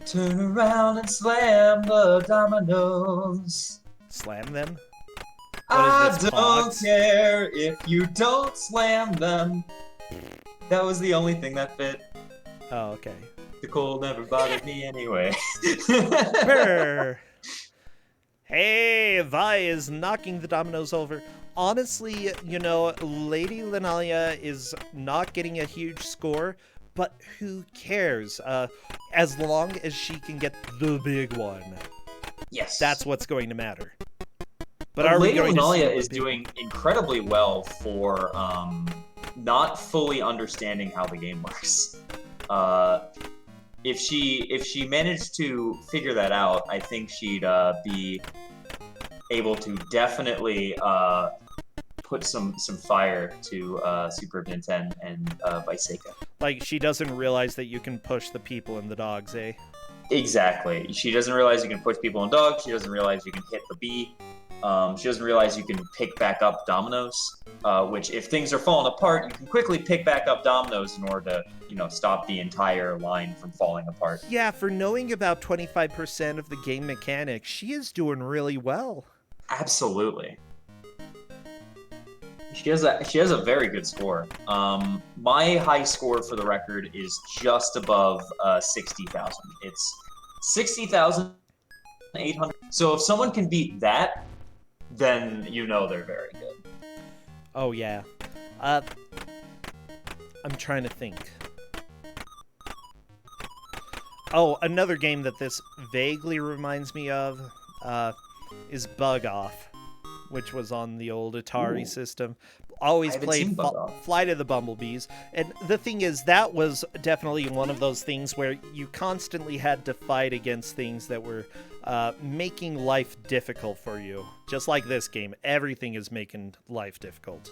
Turn around and slam the dominoes. Slam them? I this, don't Pogs? care if you don't slam them. That was the only thing that fit. Oh, okay. The cold never bothered me anyway. Brr. Hey, Vi is knocking the dominoes over. Honestly, you know, Lady Linalia is not getting a huge score, but who cares? As long as she can get the big one. Yes. That's what's going to matter. But Lady going to see Linalia what is the big doing incredibly well for not fully understanding how the game works. If she managed to figure that out, I think she'd be able to definitely put some fire to Super Nintendo and Vice Sega. Like, she doesn't realize that you can push the people and the dogs, eh? Exactly. She doesn't realize you can push people and dogs. She doesn't realize you can hit the B. She doesn't realize you can pick back up dominoes, which if things are falling apart, you can quickly pick back up dominoes in order to, stop the entire line from falling apart. Yeah, for knowing about 25% of the game mechanics, she is doing really well. Absolutely. She has a very good score. My high score for the record is just above 60,000. It's 60,800. So if someone can beat that, then they're very good. Oh yeah. I'm trying to think. Oh, another game that this vaguely reminds me of is Bug Off, which was on the old Atari system. Always played Flight of the Bumblebees. And the thing is, that was definitely one of those things where you constantly had to fight against things that were making life difficult for you. Just like this game, everything is making life difficult.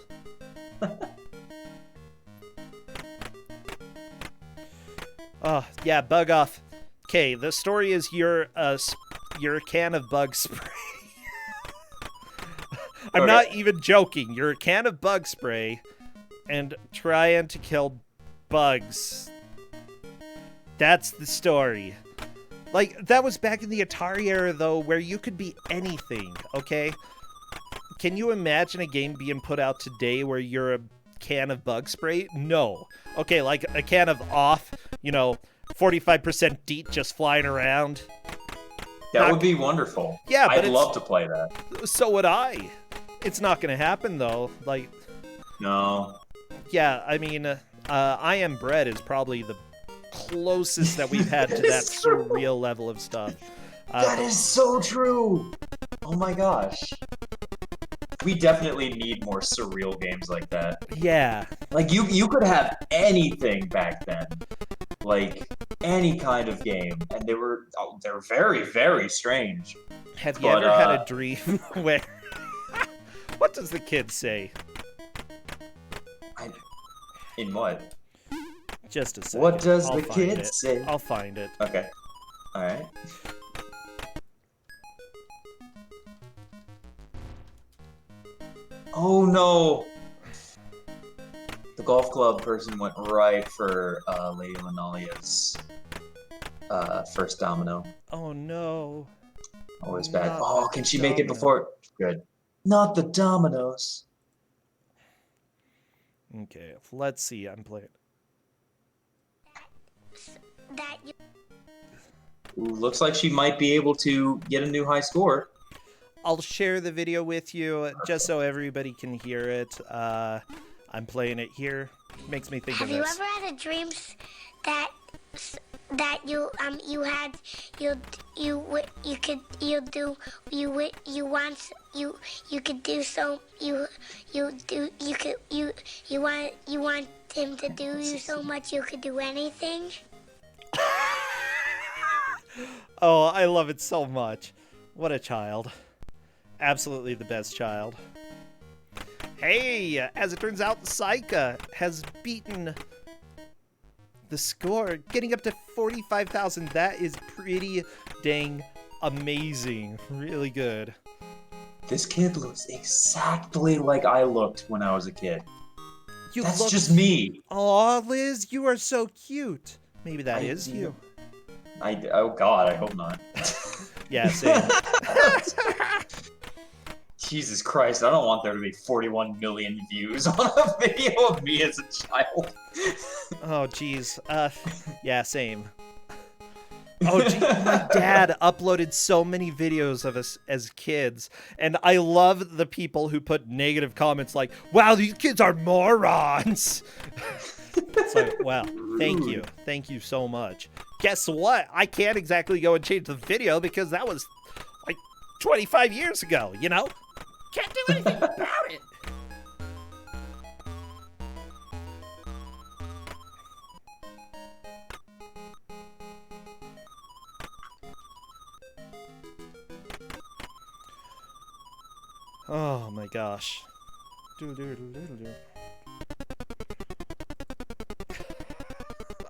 Oh, yeah, Bug Off. Okay, the story is you're a can of bug spray. I'm not even joking. You're a can of bug spray and trying to kill bugs. That's the story. Like, that was back in the Atari era, though, where you could be anything, okay? Can you imagine a game being put out today where you're a can of bug spray? No. Okay, like a can of off, 45% DEET just flying around. That would be wonderful. Yeah, but I'd love to play that. So would I. It's not going to happen, though. Like, no. Yeah, I mean, I Am Bread is probably the closest that we've had to that surreal level of stuff. That is so true. Oh my gosh. We definitely need more surreal games like that. Yeah. Like, you could have anything back then. Like, any kind of game. And they're very, very strange. Have you ever had a dream where... What does the kid say? In what? Just a second. What does the kid say? I'll find it. Okay. Alright. Oh no! The golf club person went right for Lady Linalia's first domino. Oh no. Always bad. Oh, can she make it before? Good. Not the dominoes. Okay, let's see. I'm playing. Ooh, looks like she might be able to get a new high score. I'll share the video with you just so everybody can hear it. I'm playing it here. Makes me think of this. Have you ever had a dream that you want him to do you so much you could do anything? Oh, I love it so much. What a child. Absolutely the best child. Hey, as it turns out, Saika has beaten the score, getting up to 45,000. That is pretty dang amazing. Really good. This kid looks exactly like I looked when I was a kid. You That's look... just me. Aw, Liz, you are so cute. Maybe that I- is you. Oh God, I hope not. Yeah, same. Jesus Christ, I don't want there to be 41 million views on a video of me as a child. Oh, jeez. Yeah, same. Oh, gee, my dad uploaded so many videos of us as kids, and I love the people who put negative comments like, wow, these kids are morons. It's like, wow, thank you. Thank you so much. Guess what? I can't exactly go and change the video because that was like 25 years ago, you know? Can't do anything about it. Oh my gosh.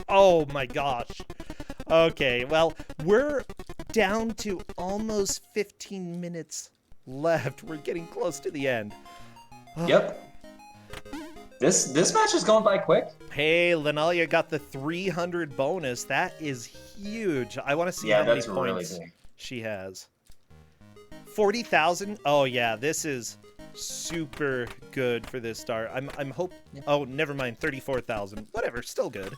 Oh my gosh. Okay, well, we're down to almost 15 minutes left. We're getting close to the end. Yep. This match is going by quick. Hey, Linalia got the 300 bonus. That is huge. I want to see how many that's really points big. she has. 40,000? Oh yeah, this is super good for this start. I'm Oh, never mind. 34,000. Whatever, still good.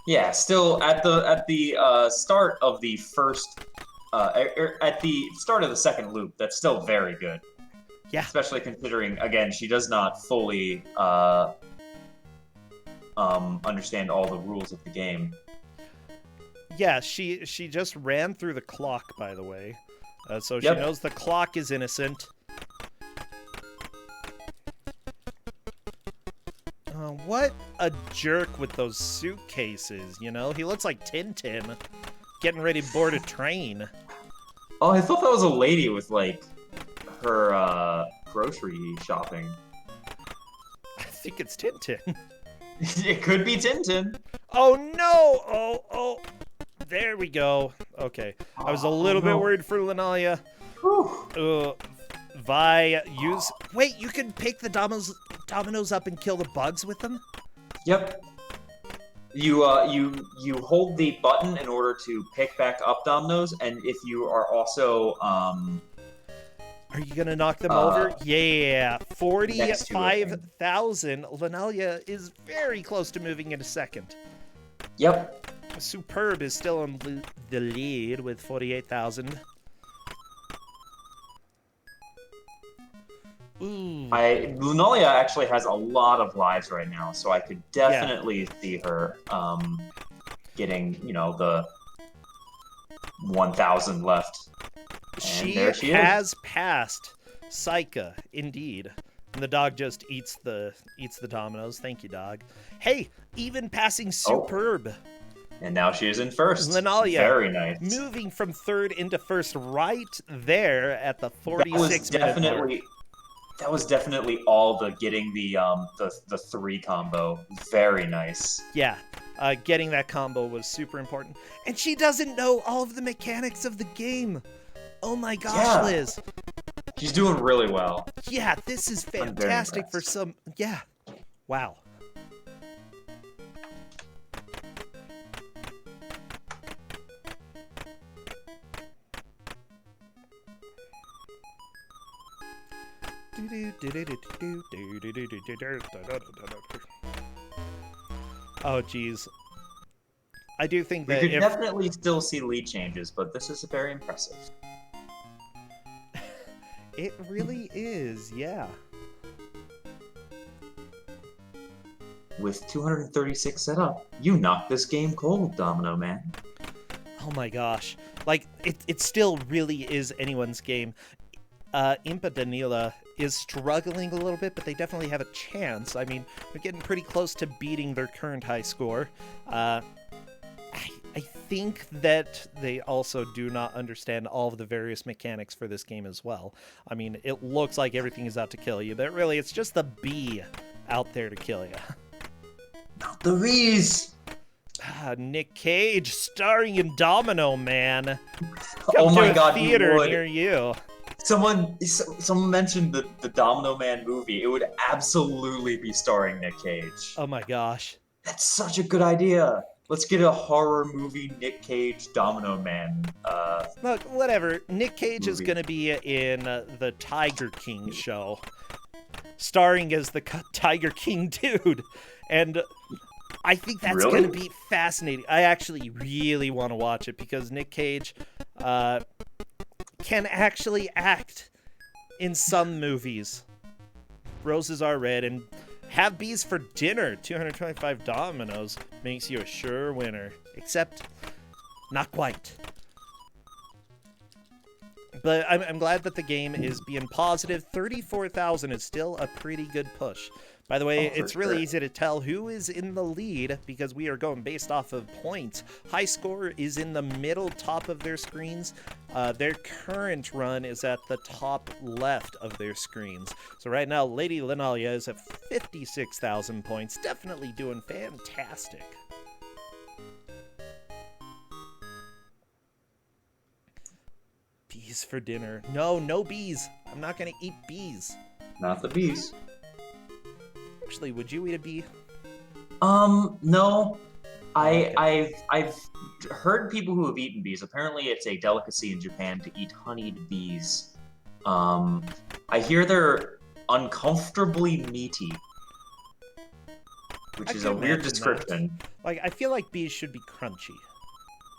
Yeah, still at the start of the first at the start of the second loop. That's still very good. Yeah. Especially considering, again, she does not fully understand all the rules of the game. Yeah, she just ran through the clock, by the way. So she Yep. knows the clock is innocent. What a jerk with those suitcases, you know? He looks like Tintin, getting ready to board a train. Oh, I thought that was a lady with, like, her grocery shopping. I think it's Tintin. It could be Tintin. Oh no! Oh, there we go. Okay, I was a little bit worried for Linalia. Vi, use... Wait, you can pick the dominoes up and kill the bugs with them? Yep. You hold the button in order to pick back up dominoes, and if you are also Are you gonna knock them over? Yeah, next to it, I think. 45,000. Linalia is very close to moving into second. Yep. Superb is still on the lead with 48,000. Ooh. Lunalia actually has a lot of lives right now, so I could definitely see her getting, you know, the 1,000 left. And She there she has passed Saika, indeed. And the dog just eats the dominoes. Thank you, dog. Hey, even passing Superb. And now she is in first. Linalia, very nice. Moving from third into first right there at the 46-minute mark. That was definitely all the getting the 3 combo. Very nice. Yeah, getting that combo was super important. And she doesn't know all of the mechanics of the game. Oh my gosh, Yeah. Liz. She's doing really well. Yeah, this is I'm very fantastic for impressed. some... Yeah. Wow. Oh, geez. I do think We that could if... definitely still see lead changes, but this is very impressive. It really is, yeah. With 236 set up, you knocked this game cold, Domino Man. Oh my gosh. Like, it still really is anyone's game. Impa Danila is struggling a little bit, but they definitely have a chance. I mean, they're getting pretty close to beating their current high score. I think that they also do not understand all of the various mechanics for this game as well. I mean, it looks like everything is out to kill you, but really it's just the bee out there to kill you. Not the bees! Nick Cage starring in Domino Man. Oh Come my to a god, he theater would. near you. Someone mentioned the Domino Man movie. It would absolutely be starring Nick Cage. Oh my gosh. That's such a good idea. Let's get a horror movie Nick Cage Domino Man. Look, whatever. Nick Cage is Movie. going to be in the Tiger King show, starring as the Tiger King dude. And I think that's Really? going to be fascinating. I actually really want to watch it because Nick Cage can actually act in some movies. Roses are red, and have bees for dinner. 225 dominoes makes you a sure winner. Except, not quite. But I'm glad that the game is being positive. 34,000 is still a pretty good push. By the way, Oh, for it's really sure. easy to tell who is in the lead because we are going based off of points. High score is in the middle top of their screens. Their current run is at the top left of their screens. So right now, Lady Linalia is at 56,000 points. Definitely doing fantastic. Bees for dinner. No bees. I'm not going to eat bees. Not the bees. Actually, would you eat a bee? No. Okay. I've heard people who have eaten bees. Apparently, it's a delicacy in Japan to eat honeyed bees. I hear they're uncomfortably meaty, which I is can a weird imagine description. Like, I feel like bees should be crunchy.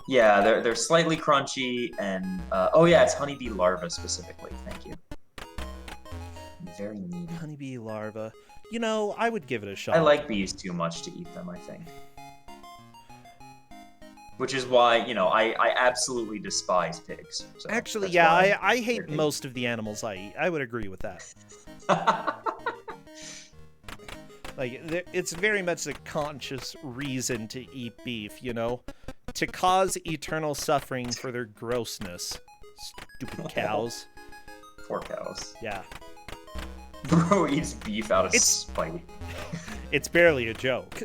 Yeah, they're slightly crunchy, and oh yeah, it's honeybee larvae specifically. Thank you. Very meaty. Honeybee larva. You know, I would give it a shot. I like bees too much to eat them, I think. Which is why, I absolutely despise pigs. So Actually, that's yeah, why I hate they're most of the animals I eat. I would agree with that. Like, it's very much a conscious reason to eat beef, you know? To cause eternal suffering for their grossness. Stupid cows. Poor cows. Yeah. Bro eats beef out of It's- spite. It's barely a joke.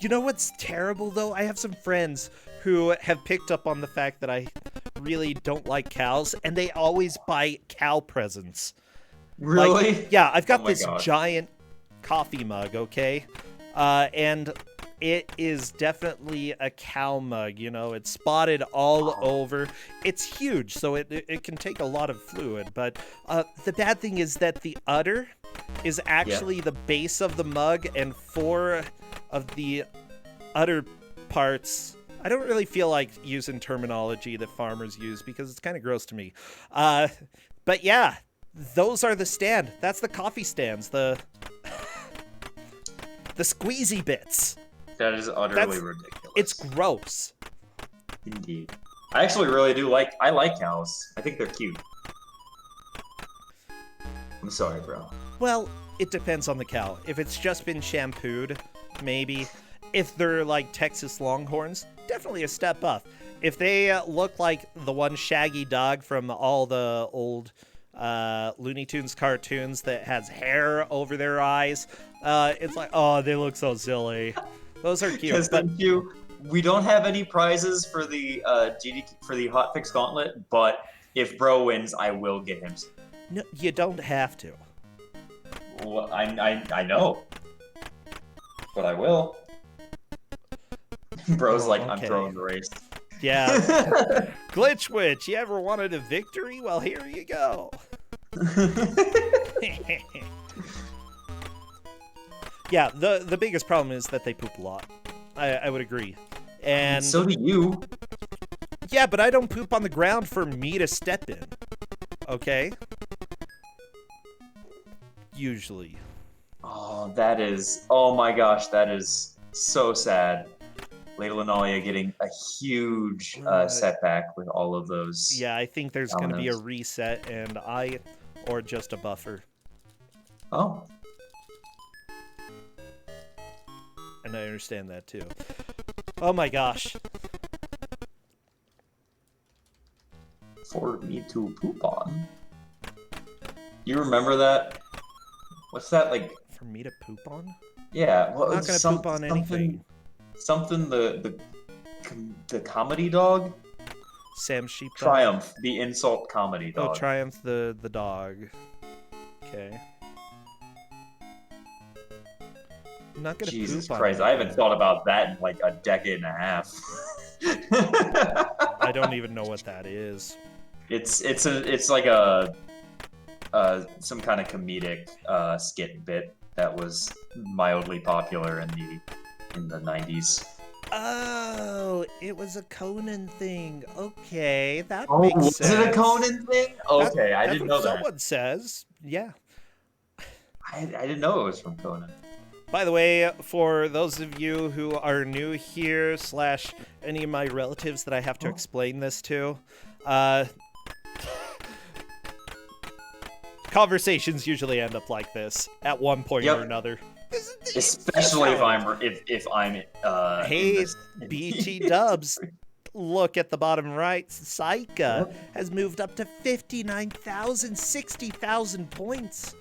You know what's terrible, though? I have some friends who have picked up on the fact that I really don't like cows, and they always buy cow presents. Really? Like, yeah, I've got Oh my this gosh. giant coffee mug, okay? And it is definitely a cow mug, you know? It's spotted all over. It's huge, so it can take a lot of fluid. But the bad thing is that the udder is actually the base of the mug, and 4 of the udder parts... I don't really feel like using terminology that farmers use because it's kind of gross to me. But yeah, those are the stand. That's the coffee stands. The squeezy bits. That is utterly ridiculous. It's gross. Indeed. I actually really do I like cows. I think they're cute. I'm sorry, bro. Well, it depends on the cow. If it's just been shampooed, maybe. If they're like Texas Longhorns, definitely a step up. If they look like the one shaggy dog from all the old Looney Tunes cartoons that has hair over their eyes, it's like, oh, they look so silly. Those are cute. Because But we don't have any prizes for the for the Hotfix Gauntlet, but if bro wins, I will get him. no, you don't have to. Well, I know, but I will. Bro's like, I'm Okay. throwing the race. Yeah. Glitch Witch, you ever wanted a victory? Well, here you go. Yeah, the biggest problem is that they poop a lot. I would agree. And So do you. yeah, but I don't poop on the ground for me to step in. Okay? Usually. Oh, that is. Oh my gosh, that is so sad. Lady Linalia getting a huge setback with all of those. Yeah, I think there's going to be a Dominoes. reset, and or just a buffer. Oh. And I understand that too. Oh my gosh. For me to poop on. You remember that? What's that like? For me to poop on? Yeah, well, I'm not it's going to poop on anything. Something the comedy dog. Sam Sheepdog. Triumph, the insult comedy Oh, dog. Triumph the dog. Okay. I'm not gonna Jesus poop on Christ, that I haven't thing. thought about that in like a decade and a half. I don't even know what that is. It's like a some kind of comedic skit bit that was mildly popular in the 90s. Oh, it was a Conan thing. Okay, that Oh, makes was sense. it a Conan thing? Okay, I That's didn't what know that. someone says. Yeah. I didn't know it was from Conan. By the way, for those of you who are new here, / any of my relatives that I have to explain this to, conversations usually end up like this at one point Yep. or another. Especially if I'm Hey, in this- BT Dubs, look at the bottom right. Saika Yep. has moved up to 59,000, 60,000 points.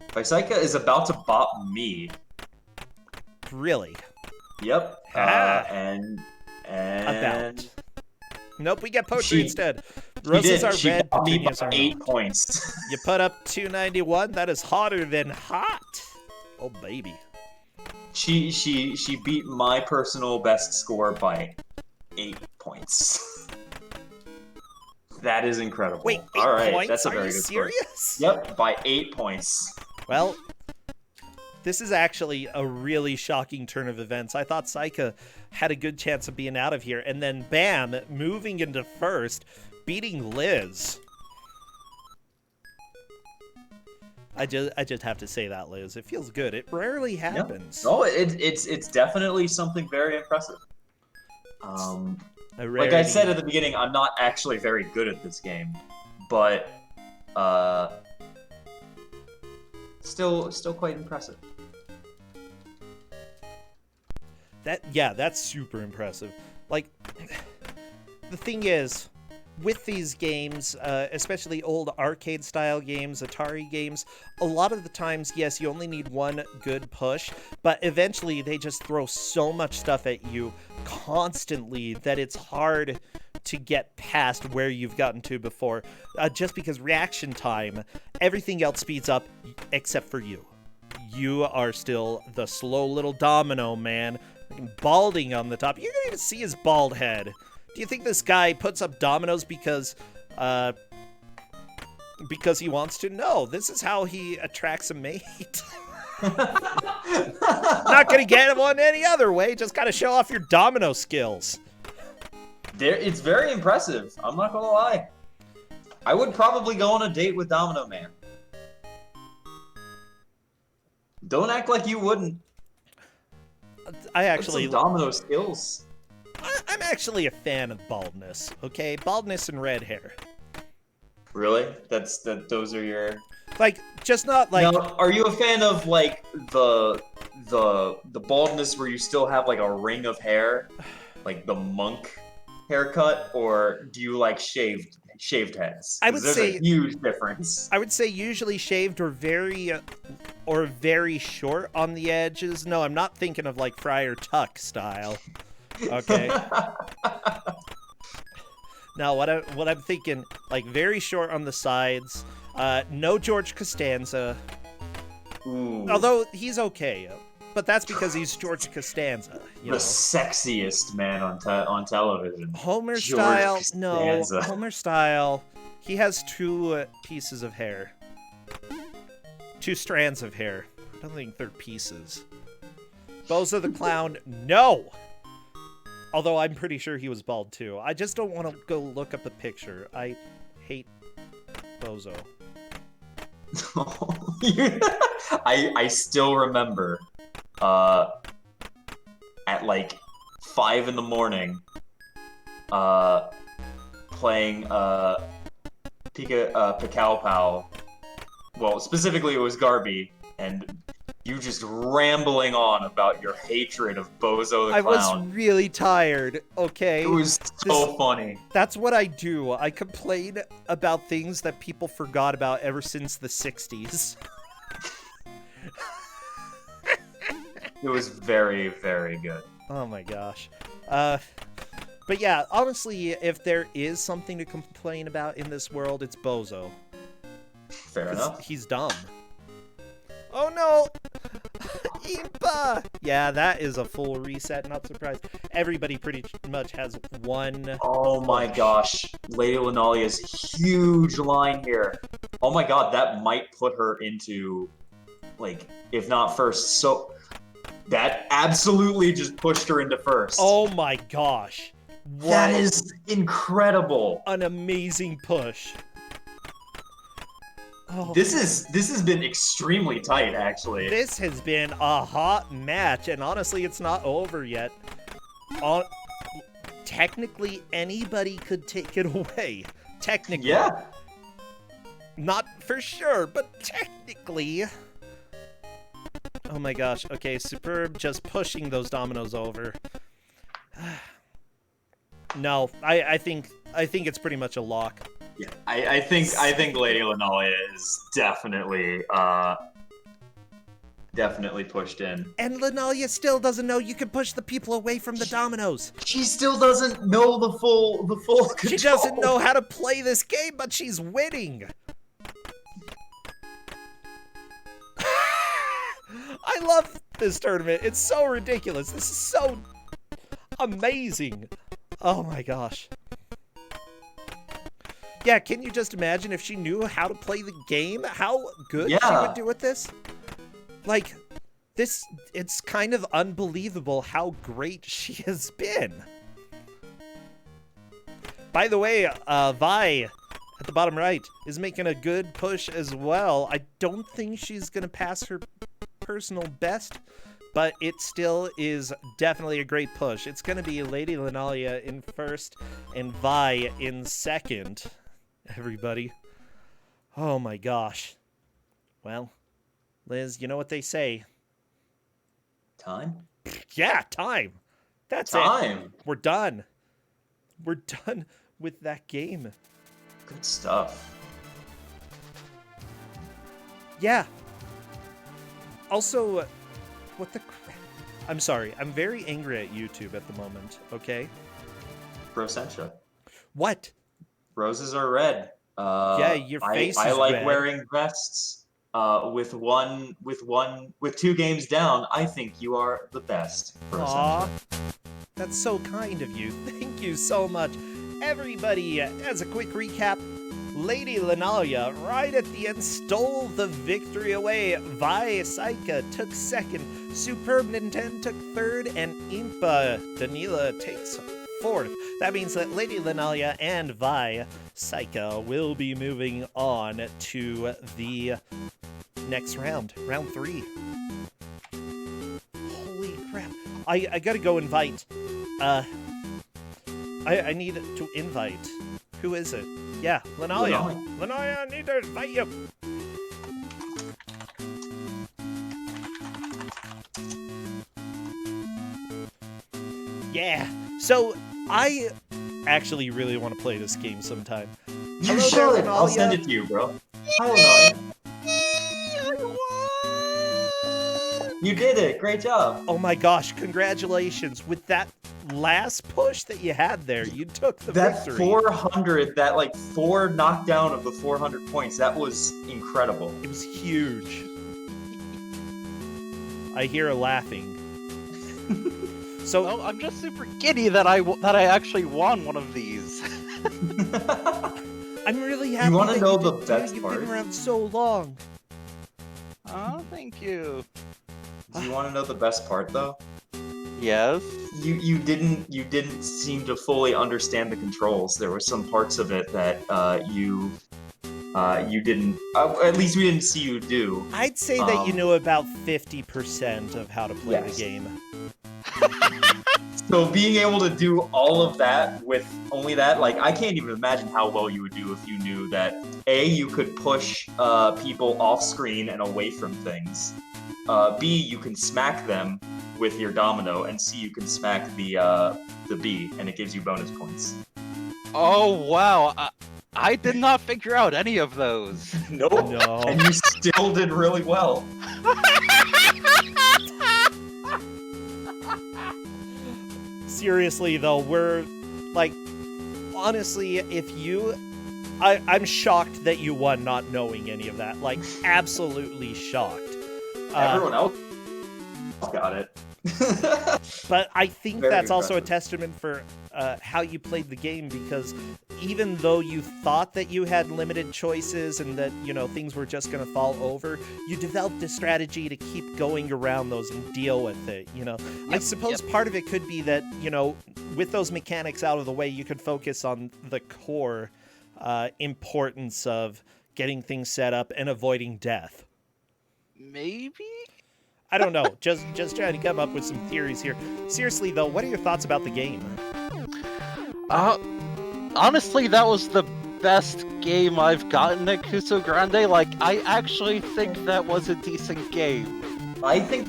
Saika is about to bop me. Really? Yep. Ah. And About. Nope, we get poetry She- instead. She Roses did. are She red, bopped me petunias by are 8 not. points. You put up 291. That is hotter than hot. Oh baby. She beat my personal best score by 8 points. That is incredible. Wait, 8 All right, points? that's a Are very you good score. serious? Yep, by 8 points. Well, this is actually a really shocking turn of events. I thought Saika had a good chance of being out of here, and then bam, moving into first, beating Liz. I just have to say that, Liz. It feels good. It rarely happens. No, it's definitely something very impressive. A Like I rarity. said at the beginning, I'm not actually very good at this game, but still quite impressive. That's super impressive. Like, the thing is, with these games, especially old arcade-style games, Atari games, a lot of the times, yes, you only need one good push, but eventually they just throw so much stuff at you constantly that it's hard to get past where you've gotten to before, just because reaction time, everything else speeds up except for you. You are still the slow little Domino Man, balding on the top. You don't even see his bald head. Do you think this guy puts up dominoes because he wants to? No, this is how he attracts a mate. Not gonna get one any other way. Just gotta show off your domino skills. It's very impressive. I'm not gonna lie. I would probably go on a date with Domino Man. Don't act like you wouldn't. I That's actually, some domino skills. I'm actually a fan of baldness. Okay, baldness and red hair. Really? Those are your. Like, just not like. Now, are you a fan of like the baldness where you still have like a ring of hair, like the monk haircut, or do you like shaved heads? I 'Cause would there's say- a huge difference. I would say usually shaved or very short on the edges. No, I'm not thinking of like Friar Tuck style. Okay. Now, what I'm thinking, like very short on the sides. No George Costanza, Ooh, although he's okay, but that's because he's George Costanza. You the know, sexiest man on television. Homer George style. No, Costanza. Homer style. He has 2 pieces of hair, 2 strands of hair. I don't think they're pieces. Bozo the Clown, no! Although I'm pretty sure he was bald too. I just don't want to go look up a picture. I hate Bozo. I still remember at like 5 in the morning playing Pikachu Pow. Well, specifically it was Garby, and you just rambling on about your hatred of Bozo the I was Clown. really tired, okay? It was so funny. That's what I do. I complain about things that people forgot about ever since the 60s. It was very, very good. Oh my gosh. But yeah, honestly, if there is something to complain about in this world, it's Bozo. Fair 'Cause enough. he's dumb. Oh no! Impa! Yeah, that is a full reset, not surprised. Everybody pretty much has one. Oh my push. gosh. Lady Linalia's huge line here. Oh my god, that might put her into, like, if not first, so... That absolutely just pushed her into first. Oh my gosh. What That is incredible. an amazing push. Oh, This has been extremely tight, actually. this has been a hot match, and honestly, it's not over yet. Technically, anybody could take it away. Technically. Yeah. Not for sure, but technically. Oh my gosh. Okay, Superb just pushing those dominoes over. No, I think it's pretty much a lock. Yeah, I think Lady Linalia is definitely pushed in. And Linalia still doesn't know you can push the people away from the dominoes. She still doesn't know the full control. She doesn't know how to play this game, but she's winning. I love this tournament. It's so ridiculous. This is so amazing. Oh my gosh. Yeah, can you just imagine if she knew how to play the game? How good she would do at this? Like, this, it's kind of unbelievable how great she has been. By the way, Vi, at the bottom right, is making a good push as well. I don't think she's going to pass her personal best, but it still is definitely a great push. It's going to be Lady Linalia in first and Vi in second, everybody. Oh my gosh. Well, Liz, you know what they say. Time? Yeah, time. That's Time. it. We're done. We're done with that game. Good stuff. Yeah. Also, what the crap? I'm sorry. I'm very angry at YouTube at the moment, okay? Brosentia. What? Roses are red. Yeah, your face I is like red. wearing vests. With 2 games down, I think you are the best. Aw. That's so kind of you. Thank you so much. Everybody, as a quick recap, Lady Linalia, right at the end, stole the victory away. Vi Saika took second. Superb Nintendo took third. And Impa Danila takes fourth. That means that Lady Linalia and Vi Saika will be moving on to the next round. Round 3. Holy crap. I gotta go invite. I need to invite. Who is it? Yeah, Linalia. Linalia, I need to invite you. Yeah. So, I actually really want to play this game sometime. You Hello should. there, I'll Linalia. send it to you, bro. Hi, Linalia. You did it. Great job. Oh my gosh, congratulations. With that last push that you had there, you took the That victory. 400, that like 4 knockdown of the 400 points, that was incredible. It was huge. I hear her laughing. So Well, I'm just super giddy that I actually won one of these. I'm really happy. wanna that know you the did, best You've part? been around so long. Oh, thank you. Do you want to know the best part, though? Yes. You didn't seem to fully understand the controls. There were some parts of it that you didn't. At least we didn't see you do. I'd say that you know about 50% of how to play Yes. the game. So being able to do all of that with only that, like, I can't even imagine how well you would do if you knew that A, you could push people off screen and away from things. B, you can smack them with your domino, and C, you can smack the B, and it gives you bonus points. Oh wow, I did not figure out any of those. Nope. No. And you still did really well. Seriously though, like, honestly, I'm shocked that you won not knowing any of that. Like, absolutely shocked. Everyone else got it. But I think Very that's also a impressive. testament for how you played the game, because even though you thought that you had limited choices and that, things were just going to fall over, you developed a strategy to keep going around those and deal with it, I suppose part of it could be that, with those mechanics out of the way, you could focus on the core importance of getting things set up and avoiding death. Maybe? I don't know. Just trying to come up with some theories here. Seriously, though, what are your thoughts about the game? Honestly, that was the best game I've gotten at Ku5ogrande. Like, I actually think that was a decent game. I think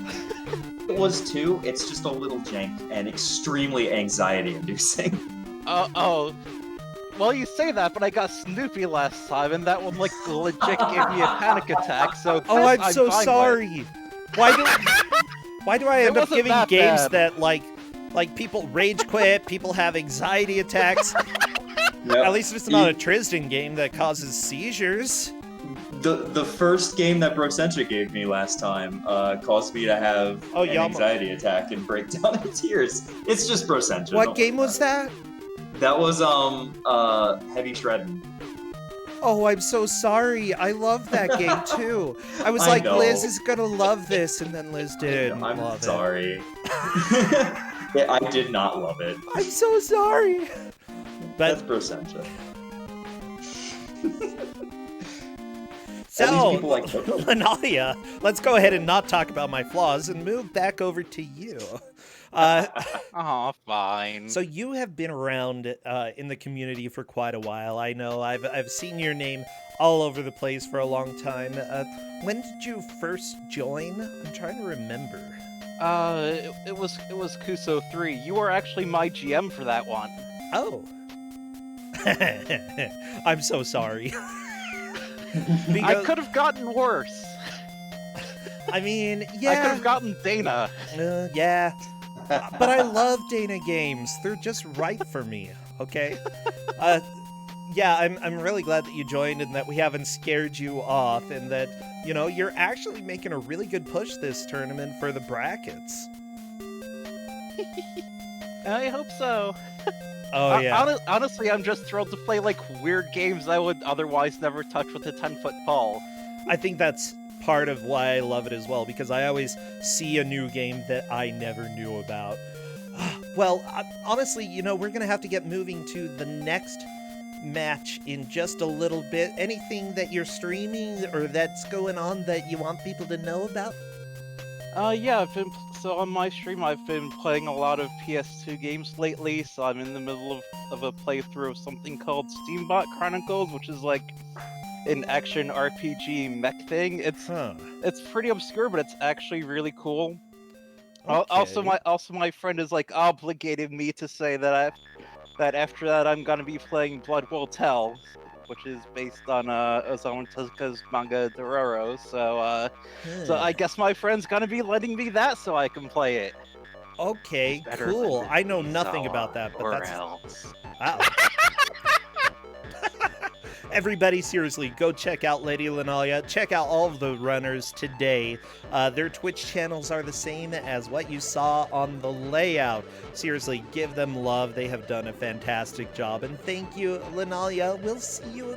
it was too. It's just a little jank and extremely anxiety-inducing. Well, you say that, but I got Snoopy last time, and that one, like, legit gave me a panic attack, so I'm so fine sorry. with. Why do I end up wasn't giving that games bad. that, like people rage quit, people have anxiety attacks? At least it's not a Tristan game that causes seizures. The first game that Brocentric gave me last time caused me to have an anxiety attack and break down in tears. It's just Brocentric. What game was that? That was Heavy Shredding. Oh, I'm so sorry. I love that game too. I was like, know. Liz is gonna love this, and then Liz didn't I'm love sorry. I did not love it. it. I'm so sorry. That's But Brocentric. so, At least people like Coco. Lanalia, let's go ahead and not talk about my flaws and move back over to you. Aw, fine. So you have been around in the community for quite a while. I know I've seen your name all over the place for a long time. When did you first join? I'm trying to remember. It was Kuso3. You were actually my GM for that one. Oh. I'm so sorry. I could have gotten worse. I mean, I could yeah. have gotten Dana. Yeah. But I love Dana games. They're just right for me, okay? Yeah, I'm really glad that you joined and that we haven't scared you off and that, you're actually making a really good push this tournament for the brackets. I hope so. Oh, yeah. Honestly, I'm just thrilled to play, like, weird games I would otherwise never touch with a 10-foot pole. I think that's part of why I love it as well, because I always see a new game that I never knew about. Well, honestly, we're going to have to get moving to the next match in just a little bit. Anything that you're streaming or that's going on that you want people to know about? Yeah, so on my stream I've been playing a lot of PS2 games lately, so I'm in the middle of a playthrough of something called Steambot Chronicles, which is like an action RPG mech thing. It's pretty obscure, but it's actually really cool. Okay. Also my friend is like obligated me to say that after that I'm gonna be playing Blood Will Tell, which is based on Osamu Tezuka's manga Dororo. So I guess my friend's gonna be lending me that so I can play it. Okay, Better cool. than I know Misawa nothing about that, but or that's... else. Wow. Everybody, seriously, go check out Lady Linalia. Check out all of the runners today. Their Twitch channels are the same as what you saw on the layout. Seriously, give them love. They have done a fantastic job. And thank you, Linalia. We'll see you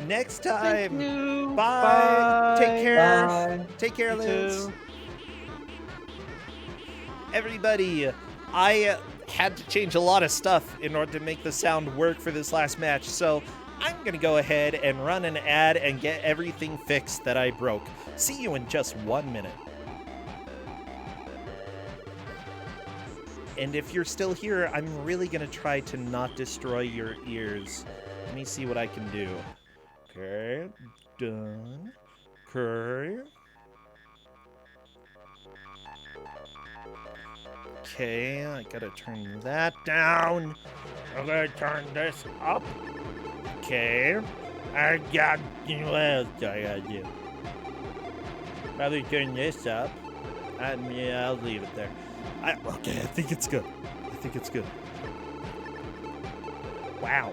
next time. Thank you. Bye. Bye. Take care. Bye. Take care, You Liz. too. Everybody, I had to change a lot of stuff in order to make the sound work for this last match, so I'm going to go ahead and run an ad and get everything fixed that I broke. See you in just 1 minute. And if you're still here, I'm really going to try to not destroy your ears. Let me see what I can do. Okay, done. Okay. Okay, I gotta turn that down. I'm gonna turn this up. Okay. I got... What else do I gotta do? Probably turn this up. Yeah, I'll leave it there. Okay, I think it's good. I think it's good. Wow.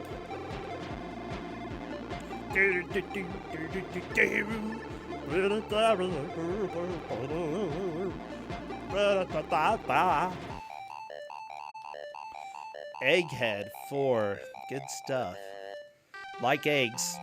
Egghead 4. Good stuff. Like eggs.